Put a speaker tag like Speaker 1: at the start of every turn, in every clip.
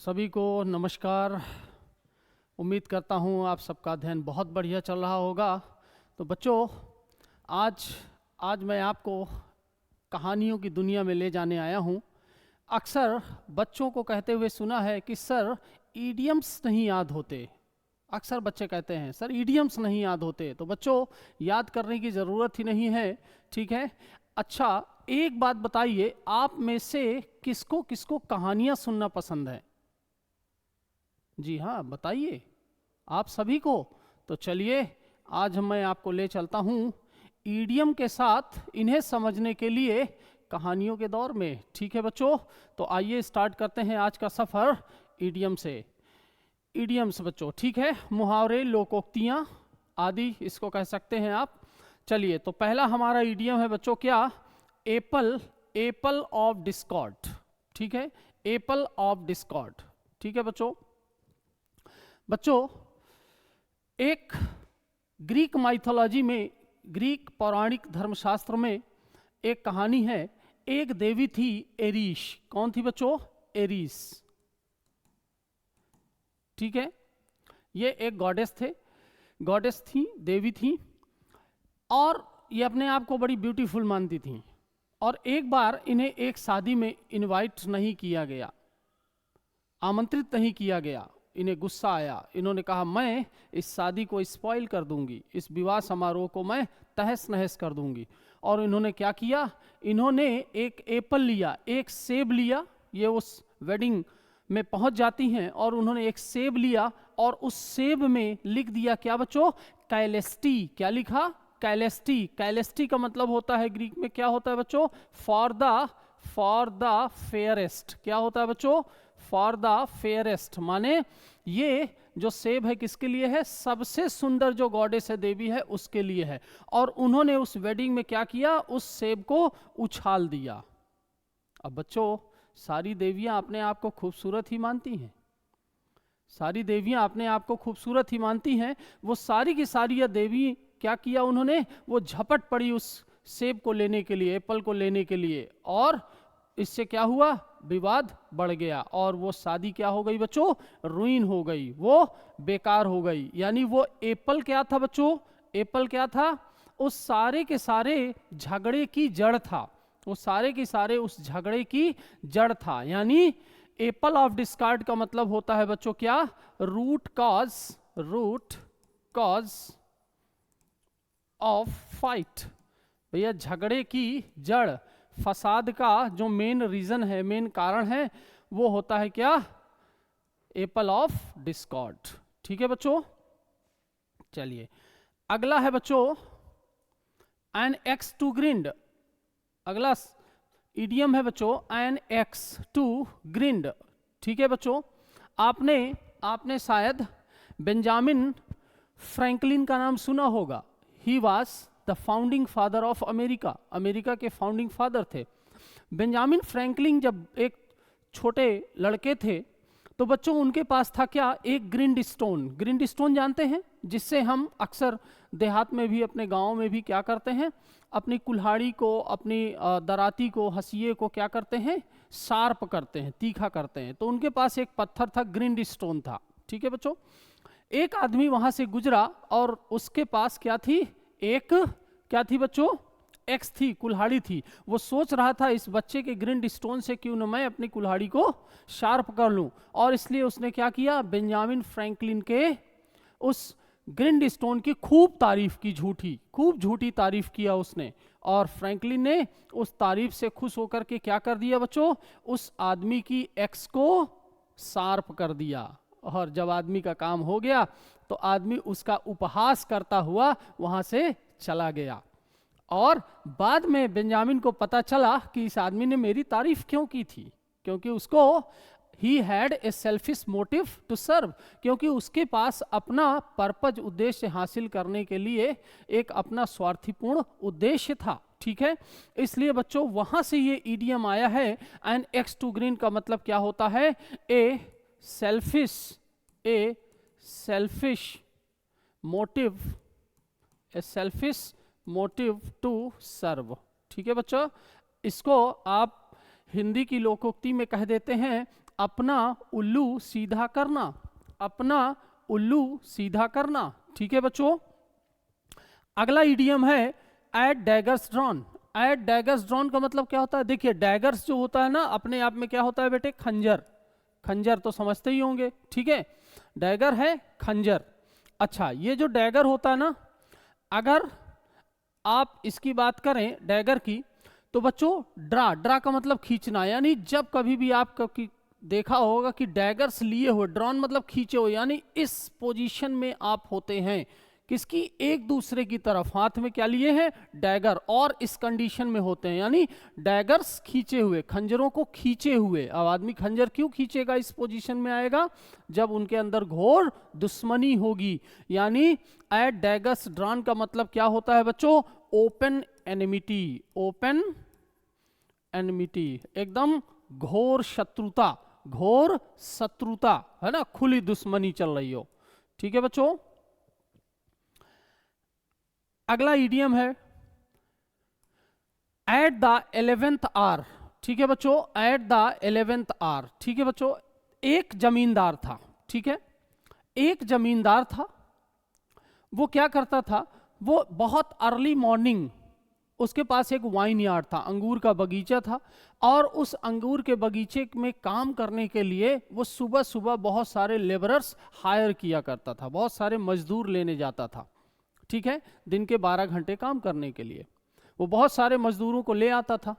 Speaker 1: सभी को नमस्कार। उम्मीद करता हूँ आप सबका अध्ययन बहुत बढ़िया चल रहा होगा। तो बच्चों, आज मैं आपको कहानियों की दुनिया में ले जाने आया हूँ। अक्सर बच्चों को कहते हुए सुना है कि सर ईडियम्स नहीं याद होते। अक्सर बच्चे कहते हैं सर ईडियम्स नहीं याद होते। तो बच्चों, याद करने की ज़रूरत ही नहीं है, ठीक है। अच्छा, एक बात बताइए, आप में से किसको किसको कहानियाँ सुनना पसंद है? जी हाँ, बताइए आप सभी को। तो चलिए, आज मैं आपको ले चलता हूँ ईडियम के साथ इन्हें समझने के लिए कहानियों के दौर में। ठीक है बच्चों, तो आइए स्टार्ट करते हैं आज का सफ़र ईडियम से। ईडियम्स बच्चों, ठीक है, मुहावरे, लोकोक्तियाँ आदि इसको कह सकते हैं आप। चलिए, तो पहला हमारा ईडियम है बच्चों, क्या? Apple of Discord. ठीक है, एप्पल ऑफ डिस्कॉर्ड। ठीक है बच्चों, एक ग्रीक माइथोलॉजी में, ग्रीक पौराणिक धर्मशास्त्र में एक कहानी है। एक देवी थी एरीस। कौन थी बच्चों? एरीस। ठीक है, ये एक गॉडेस थी, देवी थी, और ये अपने आप को बड़ी ब्यूटीफुल मानती थी। और एक बार इन्हें एक शादी में इनवाइट नहीं किया गया, आमंत्रित नहीं किया गया। इन्हें गुस्सा आया। इन्होंने कहा मैं इस शादी को स्पॉइल कर दूंगी, इस विवाह समारोह को मैं तहस नहस कर दूंगी। और इन्होंने क्या किया? इन्होंने एक एप्पल लिया, एक सेब लिया। ये उस वेडिंग में पहुंच जाती हैं और उन्होंने एक सेब लिया और उस सेब में लिख दिया क्या बच्चों? कैलेस्टी। क्या लिखा? कैलेस्टी। कैलेस्टी का मतलब होता है ग्रीक में, क्या होता है बच्चों? For the fairest. क्या होता है बच्चों? फॉर द फेयरेस्ट, माने ये जो सेब है किसके लिए है? सबसे सुंदर जो गॉडेस है, देवी है, उसके लिए है। और उन्होंने उस वेडिंग में क्या किया? उस सेब को उछाल दिया। अब बच्चों, सारी देवियां अपने आप को खूबसूरत ही मानती हैं। सारी देवियां अपने आप को खूबसूरत ही मानती हैं। वो सारी की सारी या देवी क्या किया उन्होंने? वो झपट पड़ी उस सेब को लेने के लिए, एप्पल को लेने के लिए, और इससे क्या हुआ? विवाद बढ़ गया और वो शादी क्या हो गई बच्चों? रुइन हो गई, वो बेकार हो गई। यानी वो एप्पल क्या था बच्चों? एप्पल क्या था? उस सारे के सारे झगड़े की जड़ था। वो सारे के सारे उस झगड़े की जड़ था। यानी एप्पल ऑफ डिस्कार्ड का मतलब होता है बच्चों क्या? Root cause of fight. भैया, झगड़े की जड़, फसाद का जो मेन रीजन है, मेन कारण है, वो होता है क्या? Apple of Discord. ठीक है बच्चों, चलिए अगला है बच्चों एन एक्स टू ग्रिंड। अगला इडियम है बच्चों एन एक्स टू ग्रिंड। ठीक है बच्चों, आपने शायद बेंजामिन फ्रैंकलिन का नाम सुना होगा। He was the founding father of America. America के फाउंडिंग फादर थे बेंजामिन फ्रैंकलिन। जब एक छोटे लड़के थे तो बच्चों उनके पास था क्या? एक ग्रिंड स्टोन। ग्रिंड स्टोन जानते हैं, जिससे हम अक्सर देहात में भी, अपने गाँव में भी क्या करते हैं? अपनी कुल्हाड़ी को, अपनी दराती को, हंसिए को क्या करते हैं? शार्प करते हैं, तीखा करते हैं। तो उनके पास एक पत्थर था, ग्रिंड स्टोन था। ठीक है बच्चों, एक आदमी वहां से गुजरा और उसके पास क्या थी? एक क्या थी बच्चों? एक्स थी, कुल्हाड़ी थी। वो सोच रहा था इस बच्चे के ग्रिंड स्टोन से क्यों न मैं अपनी कुल्हाड़ी को शार्प कर लूं। और इसलिए उसने क्या किया? बेंजामिन फ्रैंकलिन के उस ग्रिंड स्टोन की खूब तारीफ की, खूब झूठी तारीफ किया उसने। और फ्रैंकलिन ने उस तारीफ से खुश होकर के क्या कर दिया बच्चों? उस आदमी की एक्स को शार्प कर दिया। और जब आदमी का काम हो गया तो आदमी उसका उपहास करता हुआ वहां से चला गया। और बाद में बेंजामिन को पता चला कि इस आदमी ने मेरी तारीफ क्यों की थी, क्योंकि उसको ही had a selfish motive to serve, क्योंकि उसके पास अपना पर्पज, उद्देश्य हासिल करने के लिए एक अपना स्वार्थीपूर्ण उद्देश्य था। ठीक है, इसलिए बच्चों वहां से ये इडियम आया है। एंड एक्स टू ग्रीन का मतलब क्या होता है? ए सेल्फिश मोटिव टू सर्व। ठीक है बच्चों, इसको आप हिंदी की लोकोक्ति में कह देते हैं अपना उल्लू सीधा करना, अपना उल्लू सीधा करना। ठीक है बच्चों, अगला इडियम है at daggers drawn. At daggers drawn का मतलब क्या होता है? देखिए डैगर्स जो होता है ना अपने आप में क्या होता है बेटे? खंजर। खंजर तो समझते ही होंगे, ठीक है, डैगर है खंजर। अच्छा, ये जो डैगर होता है ना, अगर आप इसकी बात करें डैगर की, तो बच्चों ड्रा का मतलब खींचना, यानी जब कभी भी आप देखा होगा कि डैगर्स लिए हुए, ड्रॉन मतलब खींचे हुए, यानी इस पोजीशन में आप होते हैं किसकी? एक दूसरे की तरफ, हाथ में क्या लिए हैं? डैगर, और इस कंडीशन में होते हैं, यानी डैगर्स खींचे हुए, खंजरों को खींचे हुए। अब आदमी खंजर क्यों खींचेगा? इस पोजीशन में आएगा जब उनके अंदर घोर दुश्मनी होगी। यानी एट डैगर्स ड्रॉन का मतलब क्या होता है बच्चों? ओपन एनिमिटी, ओपन एनिमिटी, एकदम घोर शत्रुता, घोर शत्रुता है ना, खुली दुश्मनी चल रही हो। ठीक है बच्चों, अगला इडियम है एट द 11th आवर। ठीक है बच्चों, एट द 11th आवर। ठीक है बच्चों, एक जमींदार था, ठीक है, एक जमींदार था, वो क्या करता था? वो बहुत अर्ली मॉर्निंग, उसके पास एक वाइन यार्ड था, अंगूर का बगीचा था, और उस अंगूर के बगीचे में काम करने के लिए वो सुबह सुबह बहुत सारे लेबरर्स हायर किया करता था, बहुत सारे मजदूर लेने जाता था। ठीक है, दिन के 12 घंटे काम करने के लिए वो बहुत सारे मजदूरों को ले आता था।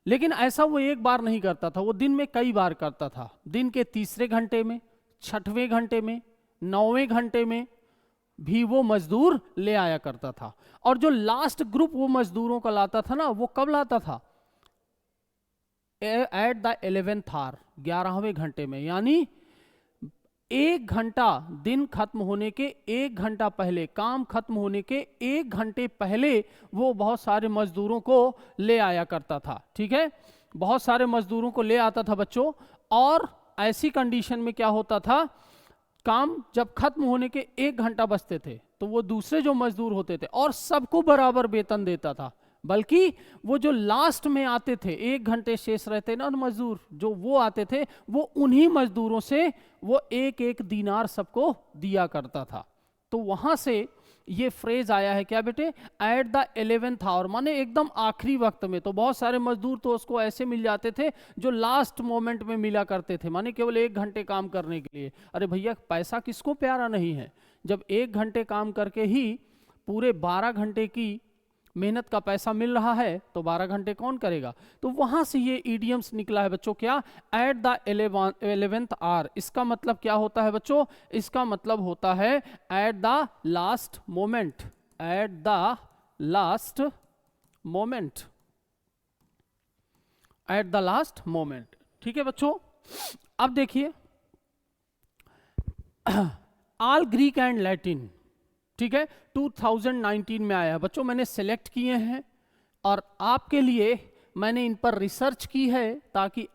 Speaker 1: लेकिन ऐसा वो एक बार नहीं करता था, वो दिन में कई बार करता था। दिन के 3रे घंटे में, 6वें घंटे में, 9वें घंटे में भी वो मजदूर ले आया करता था। और जो लास्ट ग्रुप वो मजदूरों का लाता था ना, वो कब लाता था? एट द 11th आवर, 11वें घंटे में, यानी 1 घंटा, दिन खत्म होने के 1 घंटा पहले, काम खत्म होने के 1 घंटे पहले वो बहुत सारे मजदूरों को ले आया करता था। ठीक है, बहुत सारे मजदूरों को ले आता था बच्चों, और ऐसी कंडीशन में क्या होता था? काम जब खत्म होने के 1 घंटा बचते थे तो वो दूसरे जो मजदूर होते थे, और सबको बराबर वेतन देता था, बल्कि वो जो लास्ट में आते थे, 1 घंटे शेष रहते ना मजदूर, जो वो आते थे, वो उन्हीं मजदूरों से वो 1-1 दीनार सबको दिया करता था। तो वहां से ये फ्रेज आया है क्या बेटे? एट द 11th आवर, माने एकदम आखिरी वक्त में। तो बहुत सारे मजदूर तो उसको ऐसे मिल जाते थे जो लास्ट मोमेंट में मिला करते थे, माने केवल 1 घंटे काम करने के लिए। अरे भैया, पैसा किसको प्यारा नहीं है? जब 1 घंटे काम करके ही पूरे 12 घंटे की मेहनत का पैसा मिल रहा है, तो 12 घंटे कौन करेगा? तो वहां से ये इडियम्स निकला है बच्चों, क्या? At the 11th hour. इसका मतलब क्या होता है बच्चों? इसका मतलब होता है at the last moment, at the last moment, at the last moment. ठीक है बच्चों, अब देखिए ऑल ग्रीक एंड लैटिन, ठीक है, 2019 में आया है बच्चों। मैंने सेलेक्ट किए हैं और आपके लिए मैंने इन पर रिसर्च की है, ताकि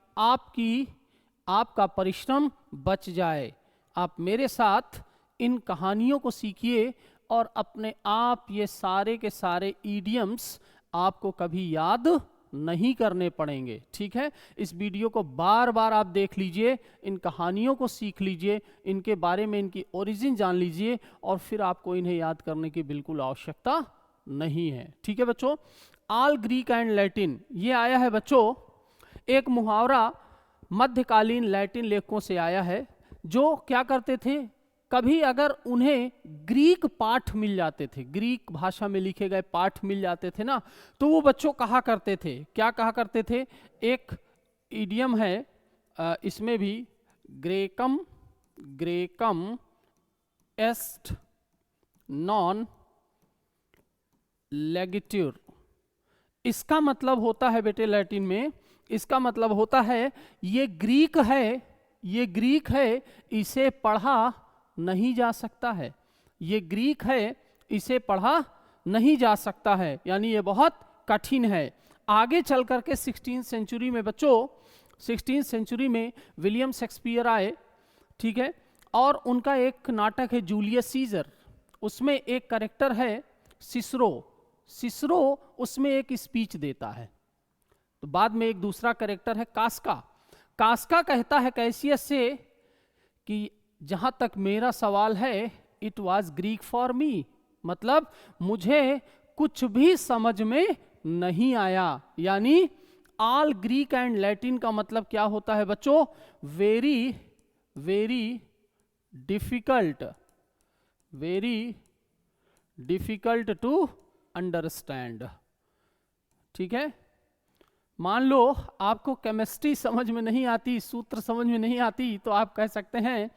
Speaker 1: आपका परिश्रम बच जाए। आप मेरे साथ इन कहानियों को सीखिए और अपने आप ये सारे के सारे इडियम्स आपको कभी याद नहीं करने पड़ेंगे। ठीक है, इस वीडियो को बार बार आप देख लीजिए, इन कहानियों को सीख लीजिए, इनके बारे में इनकी ओरिजिन जान लीजिए, और फिर आपको इन्हें याद करने की बिल्कुल आवश्यकता नहीं है। ठीक है बच्चों, ऑल ग्रीक एंड लैटिन, ये आया है बच्चों, एक मुहावरा मध्यकालीन लैटिन लेखकों से आया है, जो क्या करते थे, कभी अगर उन्हें ग्रीक पाठ मिल जाते थे, ग्रीक भाषा में लिखे गए पाठ मिल जाते थे ना, तो वो बच्चों कहा करते थे, क्या कहा करते थे? एक इडियम है इसमें भी, ग्रेकम एस्ट नॉन लेगिट्यूर। इसका मतलब होता है बेटे लैटिन में, इसका मतलब होता है ये ग्रीक है, इसे पढ़ा नहीं जा सकता है, ये ग्रीक है, इसे पढ़ा नहीं जा सकता है, यानी ये बहुत कठिन है। आगे चल करके 16th सेंचुरी में बच्चों, 16th सेंचुरी में विलियम शेक्सपियर आए, ठीक है, और उनका एक नाटक है जूलियस सीजर, उसमें एक कैरेक्टर है सिसरो। सिसरो उसमें एक स्पीच देता है, तो बाद में एक दूसरा कैरेक्टर है कास्का। कास्का कहता है कैसियस से कि जहां तक मेरा सवाल है, it was Greek for me, मतलब मुझे कुछ भी समझ में नहीं आया। यानी ऑल ग्रीक एंड लैटिन का मतलब क्या होता है बच्चों? Very very difficult, very difficult to understand. ठीक है, मान लो आपको केमिस्ट्री समझ में नहीं आती, सूत्र समझ में नहीं आती, तो आप कह सकते हैं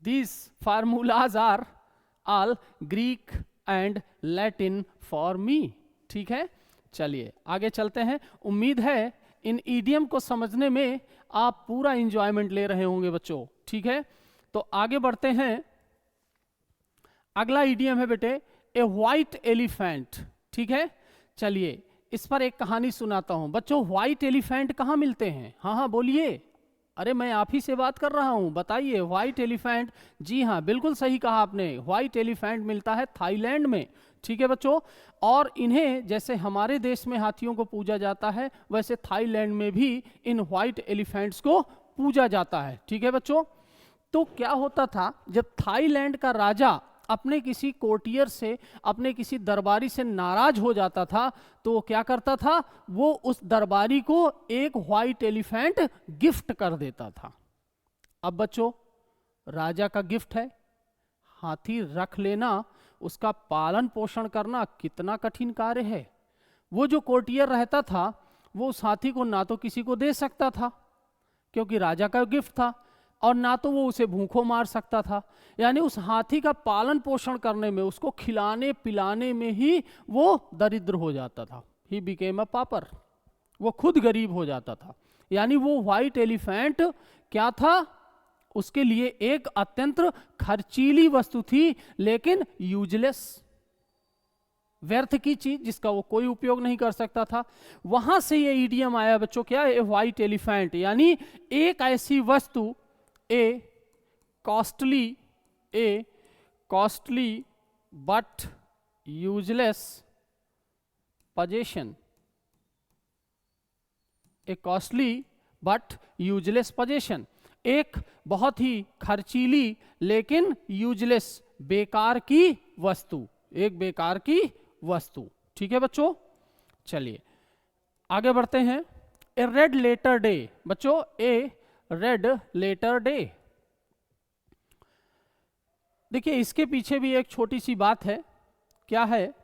Speaker 1: this formulas are all Greek and Latin for me. ठीक है, चलिए आगे चलते हैं। उम्मीद है इन ईडियम को समझने में आप पूरा इंजॉयमेंट ले रहे होंगे बच्चों। ठीक है, तो आगे बढ़ते हैं। अगला ईडियम है बेटे ए व्हाइट एलिफेंट। ठीक है, चलिए इस पर एक कहानी सुनाता हूं बच्चों। व्हाइट एलिफेंट कहाँ मिलते हैं? हाँ हाँ बोलिए, अरे मैं आप ही से बात कर रहा हूं, बताइए। व्हाइट एलिफेंट, जी हाँ बिल्कुल सही कहा आपने, व्हाइट एलिफेंट मिलता है थाईलैंड में। ठीक है बच्चों, और इन्हें जैसे हमारे देश में हाथियों को पूजा जाता है, वैसे थाईलैंड में भी इन व्हाइट एलिफेंट्स को पूजा जाता है। ठीक है बच्चों, तो क्या होता था, जब थाईलैंड का राजा अपने किसी कोर्टियर से, अपने किसी दरबारी से नाराज हो जाता था, तो वो क्या करता था, वो उस दरबारी को एक व्हाइट एलिफेंट गिफ्ट कर देता था। अब बच्चों, राजा का गिफ्ट है, हाथी रख लेना, उसका पालन पोषण करना कितना कठिन कार्य है। वो जो कोर्टियर रहता था, वो उस हाथी को ना तो किसी को दे सकता था क्योंकि राजा का गिफ्ट था, और ना तो वो उसे भूखों मार सकता था। यानी उस हाथी का पालन पोषण करने में, उसको खिलाने पिलाने में ही वो दरिद्र हो जाता था। ही बिकेम अ पापर, वो खुद गरीब हो जाता था। यानी वो व्हाइट एलिफेंट क्या था, उसके लिए एक अत्यंत खर्चीली वस्तु थी, लेकिन यूजलेस, व्यर्थ की चीज जिसका वो कोई उपयोग नहीं कर सकता था। वहां से ये ईडियम आया बच्चों, क्या है व्हाइट एलिफेंट, यानी एक ऐसी वस्तु, ए costly but useless possession, A costly but useless possession, एक बहुत ही खर्चीली लेकिन यूजलेस, बेकार की वस्तु, एक बेकार की वस्तु। ठीक है बच्चों, चलिए आगे बढ़ते हैं। ए रेड लेटर डे बच्चों, ए रेड लेटर डे। देखिए इसके पीछे भी एक छोटी सी बात है। क्या है,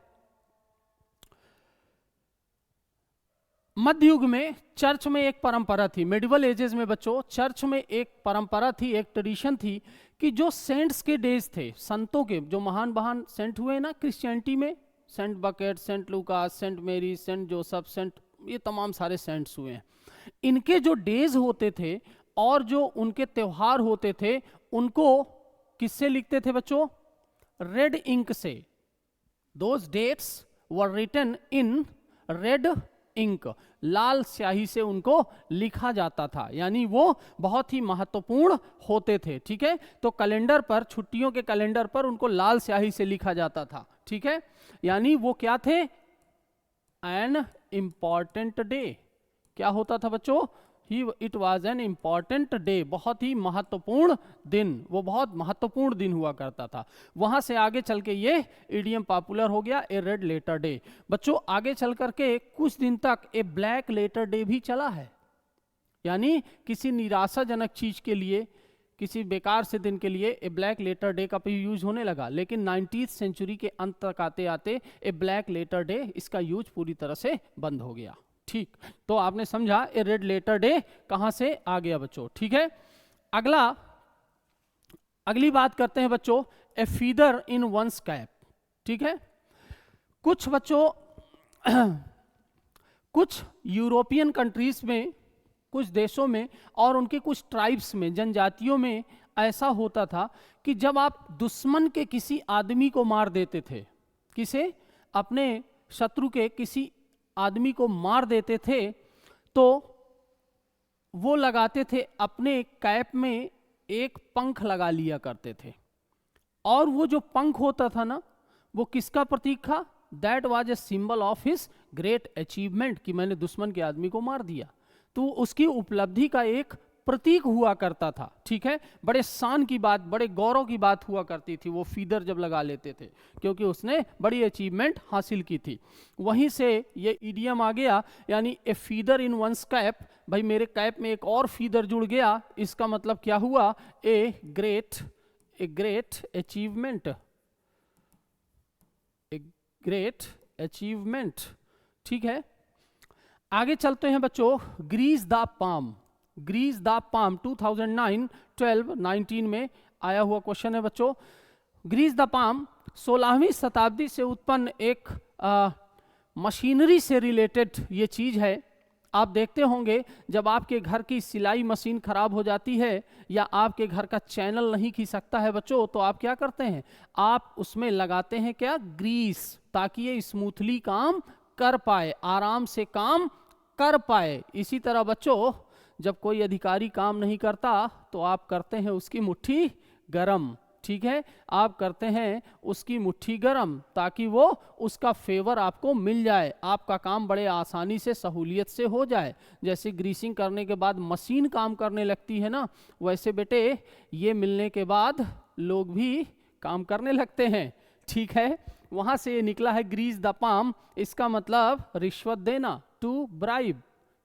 Speaker 1: मध्य युग में चर्च में एक परंपरा थी, मेडिवल एजेस में बच्चों चर्च में एक परंपरा थी, एक ट्रेडिशन थी कि जो सेंट्स के डेज थे, संतों के, जो महान महान सेंट हुए ना क्रिश्चियनिटी में, Saint Bucket, Saint Lucas, Saint Mary, Saint Joseph, Saint, ये तमाम सारे सेंट्स हुए हैं। इनके जो डेज होते थे और जो उनके त्योहार होते थे, उनको किससे लिखते थे बच्चों? रेड इंक से। Those dates were written in red ink, लाल स्याही से उनको लिखा जाता था, यानी वो बहुत ही महत्वपूर्ण होते थे। ठीक है, तो कैलेंडर पर, छुट्टियों के कैलेंडर पर उनको लाल स्याही से लिखा जाता था। ठीक है, यानी वो क्या थे, एन इंपॉर्टेंट डे। क्या होता था बच्चों? It was an important day, बहुत ही महत्वपूर्ण दिन, वो बहुत महत्वपूर्ण दिन हुआ करता था। वहां से आगे चल के ये इडियम पॉपुलर हो गया, ए रेड लेटर डे। बच्चों आगे चल करके कुछ दिन तक ए ब्लैक लेटर डे भी चला है, यानी किसी निराशाजनक चीज के लिए, किसी बेकार से दिन के लिए ए ब्लैक लेटर डे का भी यूज होने लगा। लेकिन 19वीं सेंचुरी के अंत तक आते आते ए ब्लैक लेटर डे, इसका यूज पूरी तरह से बंद हो गया। ठीक, तो आपने समझा ए रेड लेटर डे कहां से आ गया बच्चों। ठीक है, अगली बात करते हैं बच्चों, ए फीदर इन वंस कैप। ठीक है, कुछ बच्चों कुछ यूरोपियन कंट्रीज में, कुछ देशों में और उनके कुछ ट्राइब्स में, जनजातियों में ऐसा होता था कि जब आप दुश्मन के किसी आदमी को मार देते थे, किसे, अपने शत्रु के किसी आदमी को मार देते थे, तो वो लगाते थे अपने कैप में, एक पंख लगा लिया करते थे। और वो जो पंख होता था ना, वो किसका प्रतीक था? That was a symbol of his great achievement कि मैंने दुश्मन के आदमी को मार दिया, तो उसकी उपलब्धि का एक प्रतीक हुआ करता था, ठीक है। बड़े शान की बात, बड़े गौरव की बात हुआ करती थी वो फीदर जब लगा लेते थे, क्योंकि उसने बड़ी अचीवमेंट हासिल की थी। वहीं से ये इडियम आ गया, यानी ए फीदर इन वंस कैप, भाई मेरे कैप में एक और फीदर जुड़ गया, इसका मतलब क्या हुआ, a great achievement, a great achievement, ठीक है। आगे चलते हैं बच्चों, grease the palm, grease the palm 2009, 12, 19 में आया हुआ क्वेश्चन है बच्चों। ग्रीस द पाम 16वीं शताब्दी से उत्पन्न एक मशीनरी से रिलेटेड ये चीज है। आप देखते होंगे जब आपके घर की सिलाई मशीन खराब हो जाती है या आपके घर का चैनल नहीं खिसकता है बच्चों, तो आप क्या करते हैं, आप उसमें लगाते हैं क्या, ग्रीस, ताकि ये स्मूथली काम कर पाए, आराम से काम कर पाए। इसी तरह बच्चों जब कोई अधिकारी काम नहीं करता तो आप करते हैं उसकी मुट्ठी गरम, ठीक है, आप करते हैं उसकी मुट्ठी गरम ताकि वो उसका फेवर आपको मिल जाए, आपका काम बड़े आसानी से सहूलियत से हो जाए। जैसे ग्रीसिंग करने के बाद मशीन काम करने लगती है ना, वैसे बेटे ये मिलने के बाद लोग भी काम करने लगते हैं, ठीक है। वहां से निकला है ग्रीस द पाम, इसका मतलब रिश्वत देना, टू ब्राइब।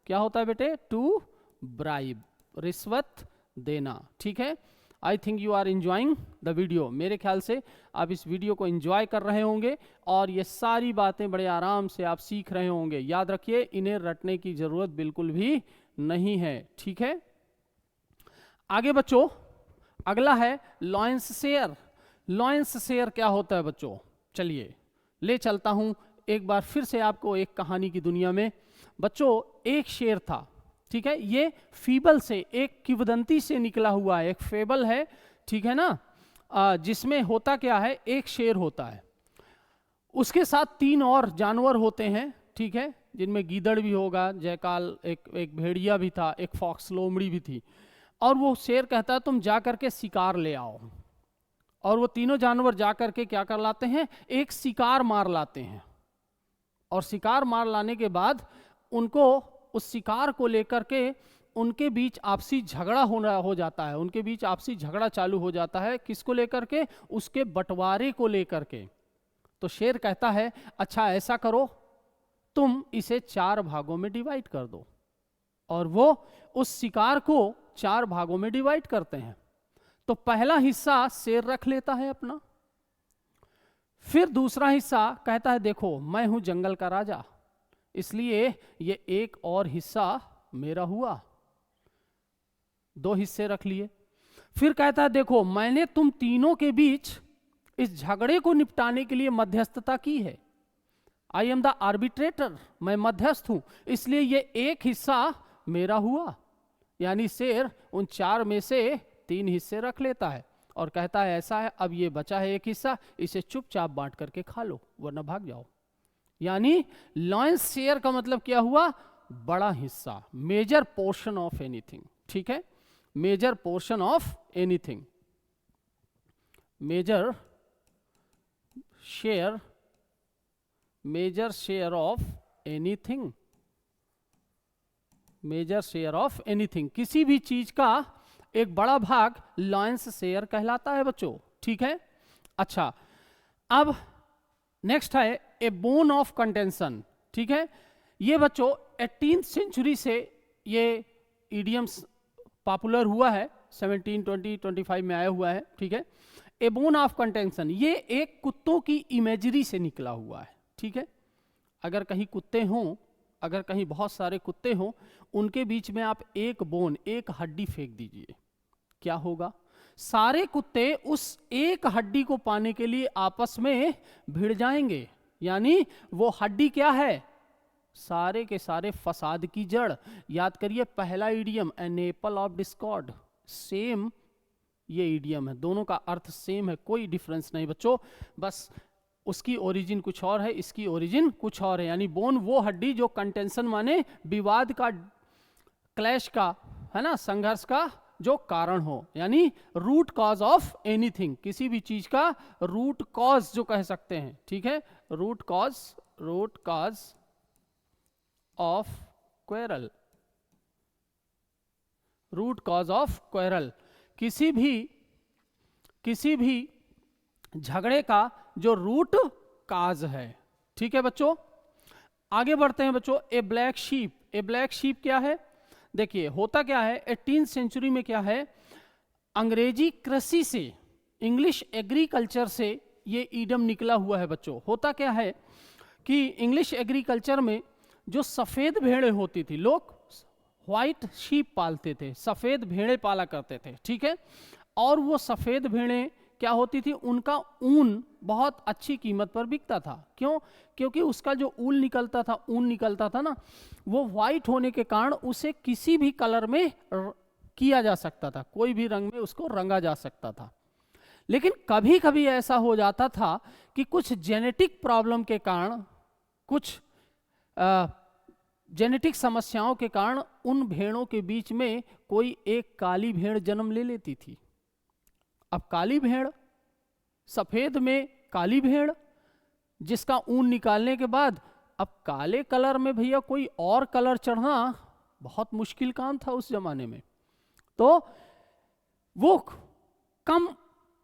Speaker 1: क्या होता है बेटे, टू ब्राइब, रिश्वत देना, ठीक है। I think you are enjoying the video, मेरे ख्याल से आप इस वीडियो को एंजॉय कर रहे होंगे और ये सारी बातें बड़े आराम से आप सीख रहे होंगे। याद रखिए इन्हें रटने की जरूरत बिल्कुल भी नहीं है, ठीक है। आगे बच्चों अगला है लॉयंस शेयर। लॉयंस शेयर क्या होता है बच्चों, चलिए ले चलता हूं एक बार फिर से आपको एक कहानी की दुनिया में। बच्चों एक शेर था, ठीक है, ये फीबल से, एक किंवदंती से निकला हुआ है, एक फेबल है, ठीक है ना, जिसमें होता क्या है, एक शेर होता है, उसके साथ 3 और जानवर होते हैं, ठीक है, जिनमें गीदड़ भी होगा, जयकाल, एक भेड़िया भी था, एक फॉक्स, लोमड़ी भी थी। और वो शेर कहता है तुम जा करके शिकार ले आओ, और वो तीनों जानवर जा करके क्या कर लाते हैं, एक शिकार मार लाते हैं। और शिकार मार लाने के बाद उनको उस शिकार को लेकर के उनके बीच आपसी झगड़ा हो जाता है, उनके बीच आपसी झगड़ा चालू हो जाता है, किसको लेकर के, उसके बंटवारे को लेकर के। तो शेर कहता है अच्छा ऐसा करो, तुम इसे 4 भागों में डिवाइड कर दो। और वो उस शिकार को 4 भागों में डिवाइड करते हैं। तो पहला हिस्सा शेर रख लेता है अपना, फिर दूसरा हिस्सा कहता है देखो मैं हूं जंगल का राजा, इसलिए ये एक और हिस्सा मेरा हुआ, 2 हिस्से रख लिए। फिर कहता है देखो मैंने तुम तीनों के बीच इस झगड़े को निपटाने के लिए मध्यस्थता की है, आई एम द आर्बिट्रेटर, मैं मध्यस्थ हूं, इसलिए ये एक हिस्सा मेरा हुआ। यानी शेर उन 4 में से 3 हिस्से रख लेता है और कहता है ऐसा है, अब ये बचा है एक हिस्सा, इसे चुपचाप बांट करके खा लो वरना भाग जाओ। यानी लॉयंस शेयर का मतलब क्या हुआ, बड़ा हिस्सा, मेजर पोर्शन ऑफ एनीथिंग, ठीक है, major portion of anything, major share of anything, major share of anything, किसी भी चीज का एक बड़ा भाग लॉयंस शेयर कहलाता है बच्चों, ठीक है। अच्छा अब नेक्स्ट है ए बोन ऑफ कंटेंशन, ठीक है। ये बच्चों 18th सेंचुरी से ये इडियम्स पॉपुलर हुआ है, 17, 20, 25 में आया हुआ है, ठीक है। ए बोन ऑफ कंटेंशन, ये एक कुत्तों की इमेजरी से निकला हुआ है, ठीक है। अगर कहीं कुत्ते हों, अगर कहीं बहुत सारे कुत्ते हों, उनके बीच में आप एक बोन, एक हड्डी फेंक दीजिए, क्या होगा, सारे कुत्ते उस एक हड्डी को पाने के लिए आपस में भिड़ जाएंगे। यानी वो हड्डी क्या है, सारे के सारे फसाद की जड़। याद करिए पहला idiom an apple of discord, same ये इडियम है, दोनों का अर्थ सेम है, कोई डिफरेंस नहीं बच्चों, बस उसकी ओरिजिन कुछ और है, इसकी ओरिजिन कुछ और है। यानी बोन वो हड्डी जो कंटेंशन माने विवाद का, क्लैश का, है ना, संघर्ष का जो कारण हो, यानी रूट कॉज ऑफ एनीथिंग, किसी भी चीज का रूट कॉज जो कह सकते हैं, ठीक है, root cause of quarrel, root cause of quarrel, किसी भी झगड़े का जो रूट काज है। ठीक है बच्चों, आगे बढ़ते हैं बच्चों। ए ब्लैक शीप, ए ब्लैक शीप क्या है? देखिए होता क्या है 18th सेंचुरी में, क्या है, अंग्रेजी कृषि से, इंग्लिश एग्रीकल्चर से ये ईडम निकला हुआ है बच्चों। होता क्या है कि इंग्लिश एग्रीकल्चर में जो सफ़ेद भेड़ें होती थी, लोग व्हाइट शीप पालते थे, सफ़ेद भेड़ें पाला करते थे, ठीक है। और वो सफ़ेद भेड़ें क्या होती थी, उनका ऊन बहुत अच्छी कीमत पर बिकता था। क्यों? क्योंकि उसका जो ऊन निकलता था ना, वो व्हाइट होने के कारण उसे किसी भी कलर में किया जा सकता था, कोई भी रंग में उसको रंगा जा सकता था। लेकिन कभी कभी ऐसा हो जाता था कि कुछ जेनेटिक प्रॉब्लम के कारण, कुछ जेनेटिक समस्याओं के कारण उन भेड़ों के बीच में कोई एक काली भेड़ जन्म ले लेती थी। अब काली भेड़, सफेद में काली भेड़, जिसका ऊन निकालने के बाद अब काले कलर में भैया कोई और कलर चढ़ना बहुत मुश्किल काम था उस जमाने में। तो वो कम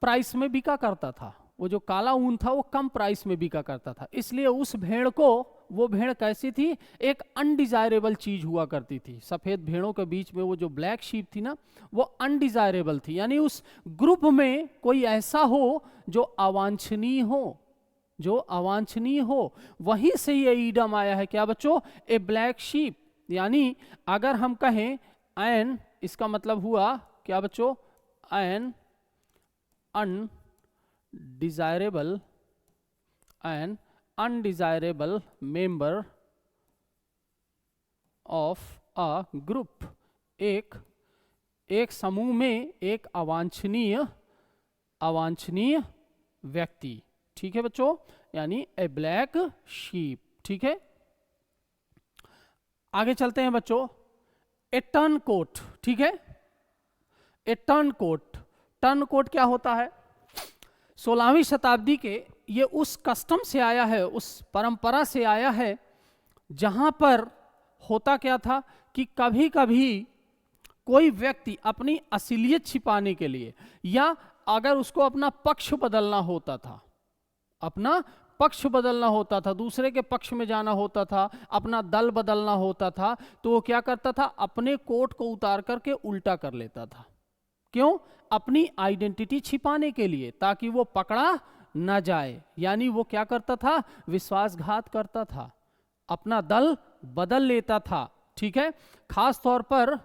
Speaker 1: प्राइस में बिका करता था, वो जो काला ऊन था वो कम प्राइस में बिका करता था। इसलिए उस भेड़ को, वो भेड़ कैसी थी, एक अनडिजायरेबल चीज हुआ करती थी। सफेद भेड़ों के बीच में वो जो ब्लैक शीप थी ना, वो अनडिजायरेबल थी, यानी उस ग्रुप में कोई ऐसा हो जो अवांछनीय हो, जो अवांछनीय हो। वहीं से ये ईडम आया है, क्या बच्चों, ए ब्लैक शीप। यानी अगर हम कहें एन, इसका मतलब हुआ क्या बच्चों, N undesirable member of a group, एक समूह में एक अवांछनीय व्यक्ति। ठीक है बच्चों, यानी ए ब्लैक शीप। ठीक है, आगे चलते हैं बच्चों। ए टर्न कोट, ठीक है, ए टर्न कोट। टर्न कोट क्या होता है? 16वीं शताब्दी के ये उस कस्टम से आया है, उस परंपरा से आया है, जहां पर होता क्या था कि कभी कभी कोई व्यक्ति अपनी असलियत छिपाने के लिए, या अगर उसको अपना पक्ष बदलना होता था, अपना पक्ष बदलना होता था, दूसरे के पक्ष में जाना होता था, अपना दल बदलना होता था, तो वो क्या करता था, अपने कोट को उतार करके उल्टा कर लेता था। क्यों? अपनी आइडेंटिटी छिपाने के लिए, ताकि वो पकड़ा न जाए। यानी वो क्या करता था, विश्वासघात करता था, अपना दल बदल लेता था। ठीक है, खास तौर पर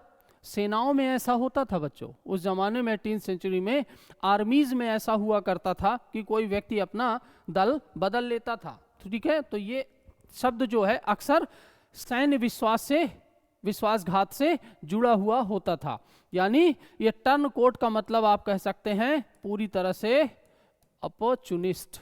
Speaker 1: सेनाओं में ऐसा होता था बच्चों। उस जमाने में 18th सेंचुरी में आर्मीज में ऐसा हुआ करता था कि कोई व्यक्ति अपना दल बदल लेता था। ठीक है, तो ये शब्द जो है अक्सर सैन्य विश्वासघात से जुड़ा हुआ होता था। यानी ये टर्न कोट का मतलब आप कह सकते हैं पूरी तरह से अपॉर्चुनिस्ट,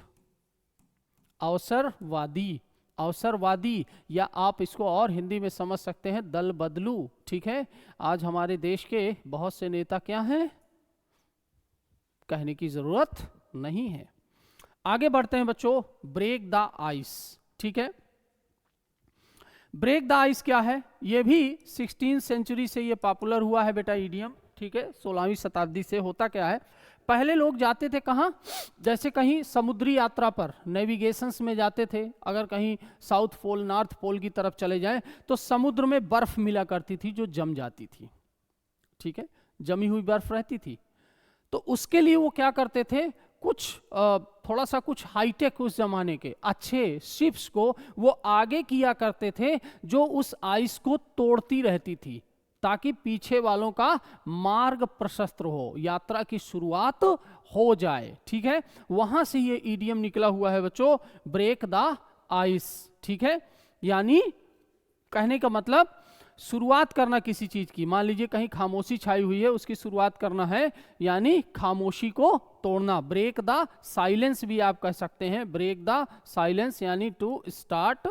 Speaker 1: अवसरवादी, या आप इसको और हिंदी में समझ सकते हैं दल बदलू। ठीक है, आज हमारे देश के बहुत से नेता क्या हैं, कहने की जरूरत नहीं है। आगे बढ़ते हैं बच्चों, ब्रेक द आइस। ठीक है, ब्रेक द आइस क्या है? ये भी 16th सेंचुरी से ये पॉपुलर हुआ है बेटा ईडियम। ठीक है, 16वीं शताब्दी से। होता क्या है, पहले लोग जाते थे कहाँ, जैसे कहीं समुद्री यात्रा पर नेविगेशंस में जाते थे, अगर कहीं साउथ पोल नॉर्थ पोल की तरफ चले जाएं तो समुद्र में बर्फ मिला करती थी जो जम जाती थी। ठीक है, जमी हुई बर्फ रहती थी, तो उसके लिए वो क्या करते थे, कुछ थोड़ा सा कुछ हाईटेक उस जमाने के अच्छे शिप्स को वो आगे किया करते थे, जो उस आइस को तोड़ती रहती थी, ताकि पीछे वालों का मार्ग प्रशस्त हो, यात्रा की शुरुआत हो जाए। ठीक है, वहां से ये ईडियम निकला हुआ है बच्चों, ब्रेक द आइस। ठीक है, यानी कहने का मतलब शुरुआत करना किसी चीज की। मान लीजिए कहीं खामोशी छाई हुई है, उसकी शुरुआत करना है, यानी खामोशी को तोड़ना। ब्रेक द साइलेंस भी आप कह सकते हैं, ब्रेक द साइलेंस यानी to start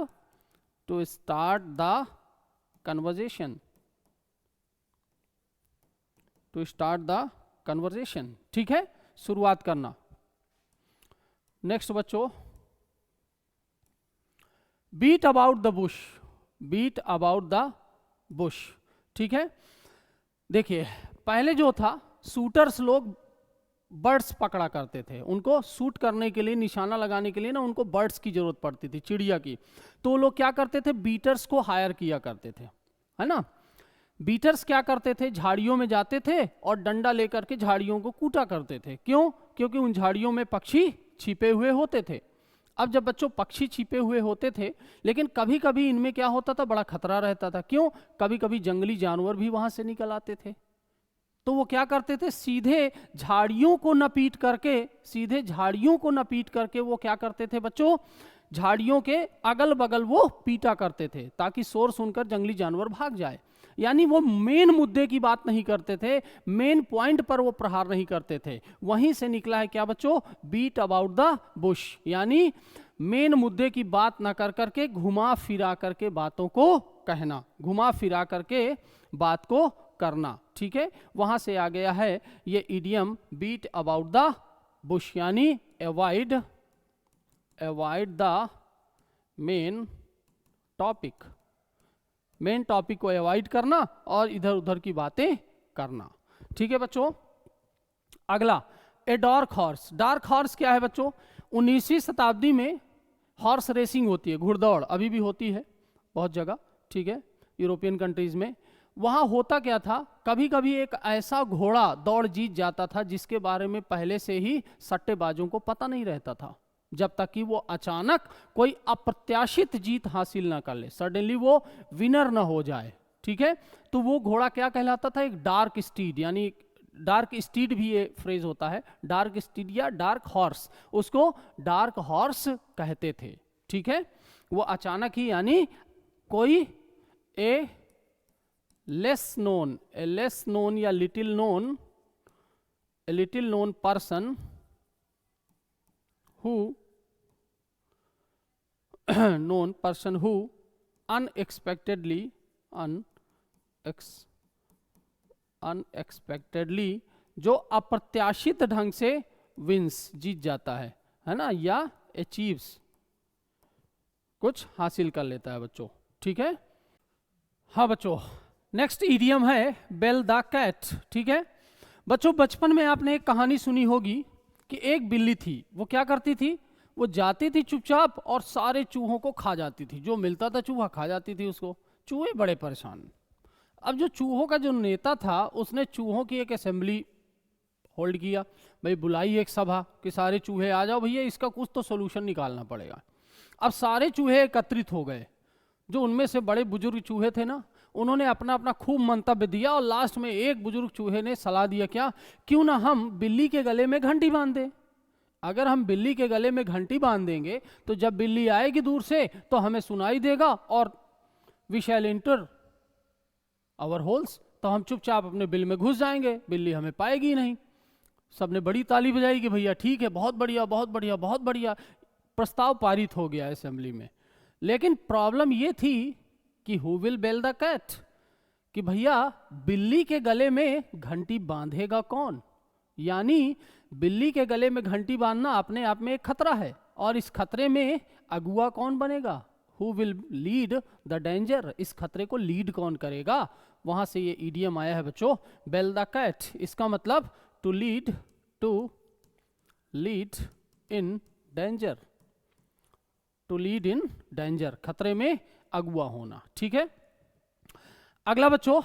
Speaker 1: the conversation, to start the conversation. ठीक है, शुरुआत करना। नेक्स्ट बच्चों, beat about the bush. Beat about the bush. ठीक है, देखिए पहले जो था शूटर्स लोग बर्ड्स पकड़ा करते थे, उनको शूट करने के लिए, निशाना लगाने के लिए ना उनको बर्ड्स की जरूरत पड़ती थी, चिड़िया की। तो वो लोग क्या करते थे, बीटर्स को हायर किया करते थे, है ना। बीटर्स क्या करते थे, झाड़ियों में जाते थे और डंडा लेकर के झाड़ियों को कूटा करते थे। क्यों? क्योंकि उन झाड़ियों में पक्षी छिपे हुए होते थे। अब जब बच्चों पक्षी छिपे हुए होते थे, लेकिन कभी कभी इनमें क्या होता था, बड़ा खतरा रहता था। क्यों? कभी कभी जंगली जानवर भी वहां से निकल आते थे। तो वो क्या करते थे, सीधे झाड़ियों को न पीट करके, सीधे झाड़ियों को न पीट करके वो क्या करते थे बच्चों, झाड़ियों के अगल बगल वो पीटा करते थे, ताकि शोर सुनकर जंगली जानवर भाग जाए। यानी वो मेन मुद्दे की बात नहीं करते थे, मेन पॉइंट पर वो प्रहार नहीं करते थे। वहीं से निकला है क्या बच्चों, बीट अबाउट द बुश, यानी मेन मुद्दे की बात ना कर करके घुमा फिरा करके बातों को कहना, घुमा फिरा करके बात को करना। ठीक है, वहां से आ गया है ये idiom beat about the bush, यानी avoid the main topic, main topic को अवॉइड करना और इधर उधर की बातें करना। ठीक है बच्चों, अगला a dark horse. Dark horse क्या है बच्चों, 19वीं शताब्दी में हॉर्स रेसिंग होती है, घुड़दौड़ अभी भी होती है बहुत जगह। ठीक है, यूरोपियन कंट्रीज में। वहां होता क्या था, कभी कभी एक ऐसा घोड़ा दौड़ जीत जाता था जिसके बारे में पहले से ही सट्टेबाजों को पता नहीं रहता था, जब तक कि वो अचानक कोई अप्रत्याशित जीत हासिल ना कर ले, सडनली वो विनर ना हो जाए। ठीक है, तो वो घोड़ा क्या कहलाता था, एक डार्क स्टीड, यानी डार्क स्टीड भी ये फ्रेज होता है, डार्क स्टीड या डार्क हॉर्स, उसको डार्क हॉर्स कहते थे। ठीक है, वो अचानक ही, यानी कोई ए लेस नोन या little known person who unexpectedly जो अप्रत्याशित ढंग से विंस, जीत जाता है ना, या अचीव्स, कुछ हासिल कर लेता है बच्चों। ठीक है, हाँ बच्चों, नेक्स्ट इडियम है बेल द कैट। ठीक है बच्चों, बचपन में आपने एक कहानी सुनी होगी कि एक बिल्ली थी, वो क्या करती थी, वो जाती थी चुपचाप और सारे चूहों को खा जाती थी, जो मिलता था चूहा खा जाती थी उसको। चूहे बड़े परेशान। अब जो चूहों का जो नेता था, उसने चूहों की एक असेंबली होल्ड किया, भाई बुलाई एक सभा कि सारे चूहे आ जाओ भैया, इसका कुछ तो सोल्यूशन निकालना पड़ेगा। अब सारे चूहे एकत्रित हो गए, जो उनमें से बड़े बुजुर्ग चूहे थे ना, उन्होंने अपना अपना खूब मंतव्य दिया, और लास्ट में एक बुजुर्ग चूहे ने सलाह दिया, क्या, क्यों ना हम बिल्ली के गले में घंटी बांध दें। अगर हम बिल्ली के गले में घंटी बांध देंगे तो जब बिल्ली आएगी दूर से तो हमें सुनाई देगा, और we shall enter our holes, तो हम चुपचाप अपने बिल में घुस जाएंगे, बिल्ली हमें पाएगी नहीं। सबने बड़ी ताली बजाई कि भैया ठीक है, बहुत बढ़िया बहुत बढ़िया बहुत बढ़िया। प्रस्ताव पारित हो गया असेंबली में। लेकिन प्रॉब्लम ये थी कि who will bell the cat, कि भैया बिल्ली के गले में घंटी बांधेगा कौन। यानी बिल्ली के गले में घंटी बांधना अपने आप में एक खतरा है, और इस खतरे में अगुआ कौन बनेगा, who will lead the danger, इस खतरे को लीड कौन करेगा। वहां से ये इडियम आया है बच्चों, बेल द कैट। इसका मतलब to lead in danger, to lead in danger, खतरे में अगुआ होना। ठीक है, अगला बच्चों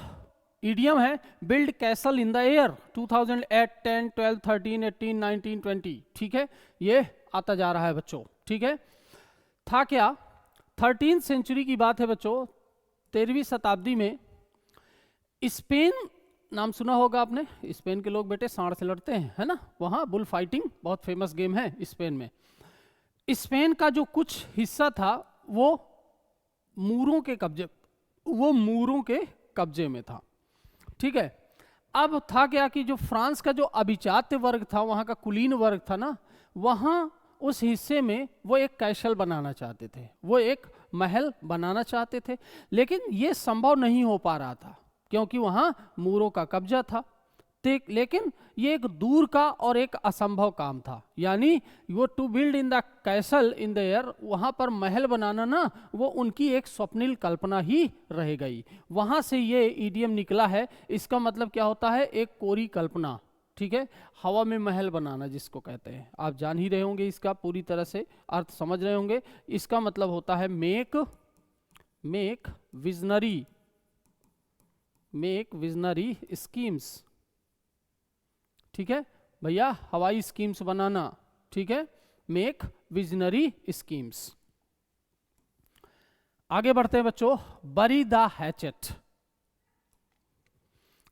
Speaker 1: इडियम है build castle in the air. 2008, 10, 12, 13, 18, 19, 20। ठीक है, ये आता जा रहा है बच्चों। ठीक है, था क्या, 13th सेंचुरी की बात है बच्चों, 13वीं शताब्दी में स्पेन, नाम सुना होगा आपने, स्पेन के लोग बेटे सांड से लड़ते हैं, है ना, वहां बुल फाइटिंग बहुत फेमस गेम है स्पेन में। स्पेन का जो कुछ हिस्सा था वो मूरों के कब्जे में था। ठीक है, अब था क्या कि जो फ्रांस का जो अभिजात्य वर्ग था, वहां का कुलीन वर्ग था ना, वहां उस हिस्से में वो एक कैसल बनाना चाहते थे, वो एक महल बनाना चाहते थे, लेकिन ये संभव नहीं हो पा रहा था क्योंकि वहां मूरों का कब्जा था। लेकिन ये एक दूर का और एक असंभव काम था, यानी वो to build in the castle in the air, वहां पर महल बनाना ना वो उनकी एक स्वप्निल कल्पना ही रह गई। वहां से ये ईडियम निकला है। इसका मतलब क्या होता है, एक कोरी कल्पना, ठीक है, हवा में महल बनाना जिसको कहते हैं। आप जान ही रहे होंगे, इसका पूरी तरह से अर्थ समझ रहे होंगे। इसका मतलब होता है मेक विजनरी स्कीम्स, ठीक है भैया, हवाई स्कीम्स बनाना, ठीक है, मेक विजनरी स्कीम्स। आगे बढ़ते हैं बच्चों, बरी द हैचेट।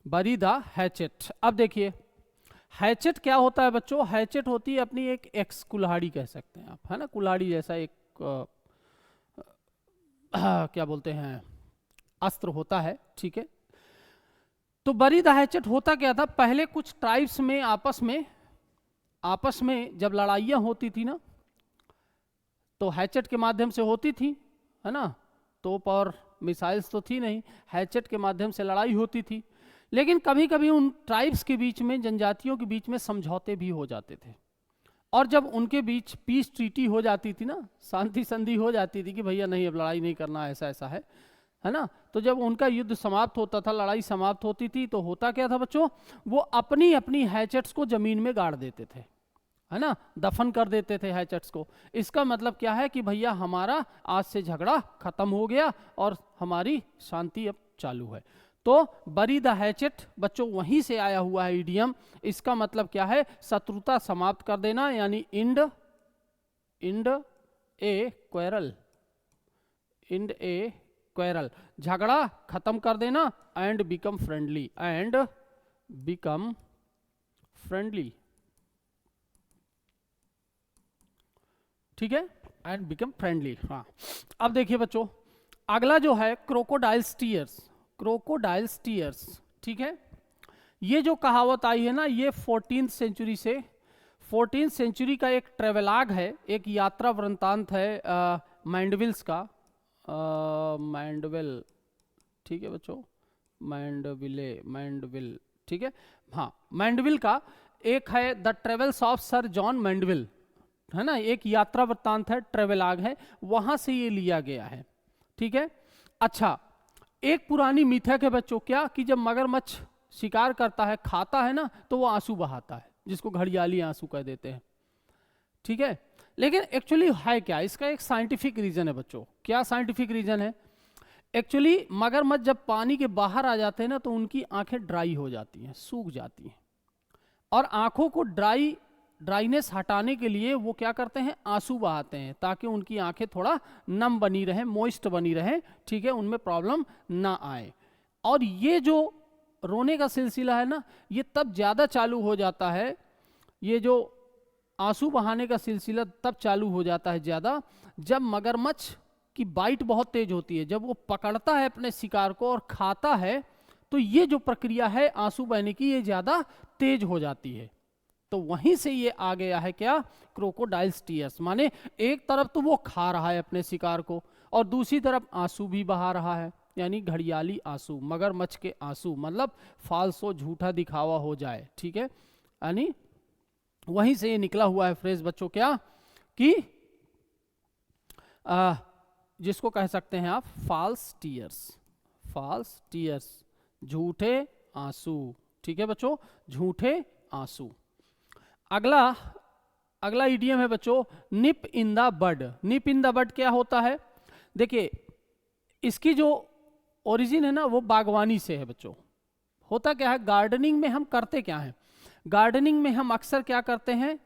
Speaker 1: बरी द हैचेट। अब देखिए हैचेट क्या होता है बच्चों, हैचेट होती है अपनी एक एक्स कुल्हाड़ी कह सकते हैं आप, है ना, कुल्हाड़ी जैसा एक क्या बोलते हैं अस्त्र होता है, ठीक है। तो बरी द हैचेट होता क्या था, पहले कुछ ट्राइब्स में आपस में जब लड़ाइयाँ होती थी ना, तो हैचेट के माध्यम से होती थी, है ना, तोप और मिसाइल्स तो थी नहीं, हैचेट के माध्यम से लड़ाई होती थी। लेकिन कभी कभी उन ट्राइब्स के बीच में, जनजातियों के बीच में समझौते भी हो जाते थे, और जब उनके बीच पीस ट्रीटी हो जाती थी ना, शांति संधि हो जाती थी कि भैया नहीं अब लड़ाई नहीं करना, ऐसा ऐसा है ना, तो जब उनका युद्ध समाप्त होता था, लड़ाई समाप्त होती थी, तो होता क्या था बच्चों, वो अपनी अपनी हैचेट्स को जमीन में गाड़ देते थे, है ना, दफन कर देते थे हैचेट्स को। इसका मतलब क्या है कि भैया हमारा आज से झगड़ा खत्म हो गया और हमारी शांति अब चालू है। तो बरी द हैचेट बच्चों वहीं से आया हुआ है इडियम। इसका मतलब क्या है, शत्रुता समाप्त कर देना, यानी इंड ए क्वेरल, झगड़ा खत्म कर देना, एंड बिकम फ्रेंडली, ठीक है, एंड बिकम फ्रेंडली। हाँ, अब देखिए बच्चों अगला जो है क्रोकोडाइल्स टीयर्स, ठीक है। ये जो कहावत आई है ना, ये 14th सेंचुरी से, 14th सेंचुरी का एक ट्रेवलाग है, एक यात्रा वृंतांत है मैंडविल्स का, मैंडविल, ठीक है बच्चों, मैंडविल, ठीक है, हाँ, मैंडविल का एक है the travels of sir John Mandeville, है ना, एक यात्रा वृत्तांत है, ट्रेवलाग है, वहां से ये लिया गया है, ठीक है। अच्छा, एक पुरानी मिथक है बच्चों, क्या कि जब मगरमच्छ शिकार करता है, खाता है ना, तो वो आंसू बहाता है, जिसको घड़ियाली आंसू कह देते हैं, ठीक है। लेकिन एक्चुअली है क्या, इसका एक साइंटिफिक रीजन है बच्चों। क्या साइंटिफिक रीजन है, एक्चुअली मगरमच्छ जब पानी के बाहर आ जाते हैं ना, तो उनकी आंखें ड्राई हो जाती हैं, सूख जाती हैं, और आंखों को ड्राइनेस हटाने के लिए वो क्या करते हैं, आंसू बहाते हैं, ताकि उनकी आंखें थोड़ा नम बनी रहे, मॉइस्ट बनी रहे, ठीक है, उनमें प्रॉब्लम ना आए। और ये जो रोने का सिलसिला है ना, ये तब ज़्यादा चालू हो जाता है, ये जो आंसू बहाने का सिलसिला तब चालू हो जाता है ज़्यादा, जब मगरमच्छ की बाइट बहुत तेज होती है, जब वो पकड़ता है अपने शिकार को और खाता है, तो ये जो प्रक्रिया है आंसू बहने की, ये ज़्यादा तेज हो जाती है। तो वहीं से ये आ गया है क्या, क्रोकोडाइल्स टीयर्स, माने एक तरफ तो वो खा रहा है अपने शिकार को, और दूसरी तरफ आंसू भी बहा रहा है, यानी घड़ियाली आंसू, मगरमच्छ के आंसू, मतलब फालसो, झूठा दिखावा हो जाए, ठीक है, यानी वहीं से ये निकला हुआ है फ्रेज बच्चों, क्या कि जिसको कह सकते हैं आप फॉल्स टीयर्स, झूठे आंसू, ठीक है बच्चों, झूठे आंसू। अगला इडियम है बच्चों निप in the bud. Nib in the बड क्या होता है, देखिए इसकी जो ओरिजिन है ना, वो बागवानी से है बच्चों। होता क्या है, गार्डनिंग में हम करते क्या हैं, गार्डनिंग में हम अक्सर क्या करते हैं,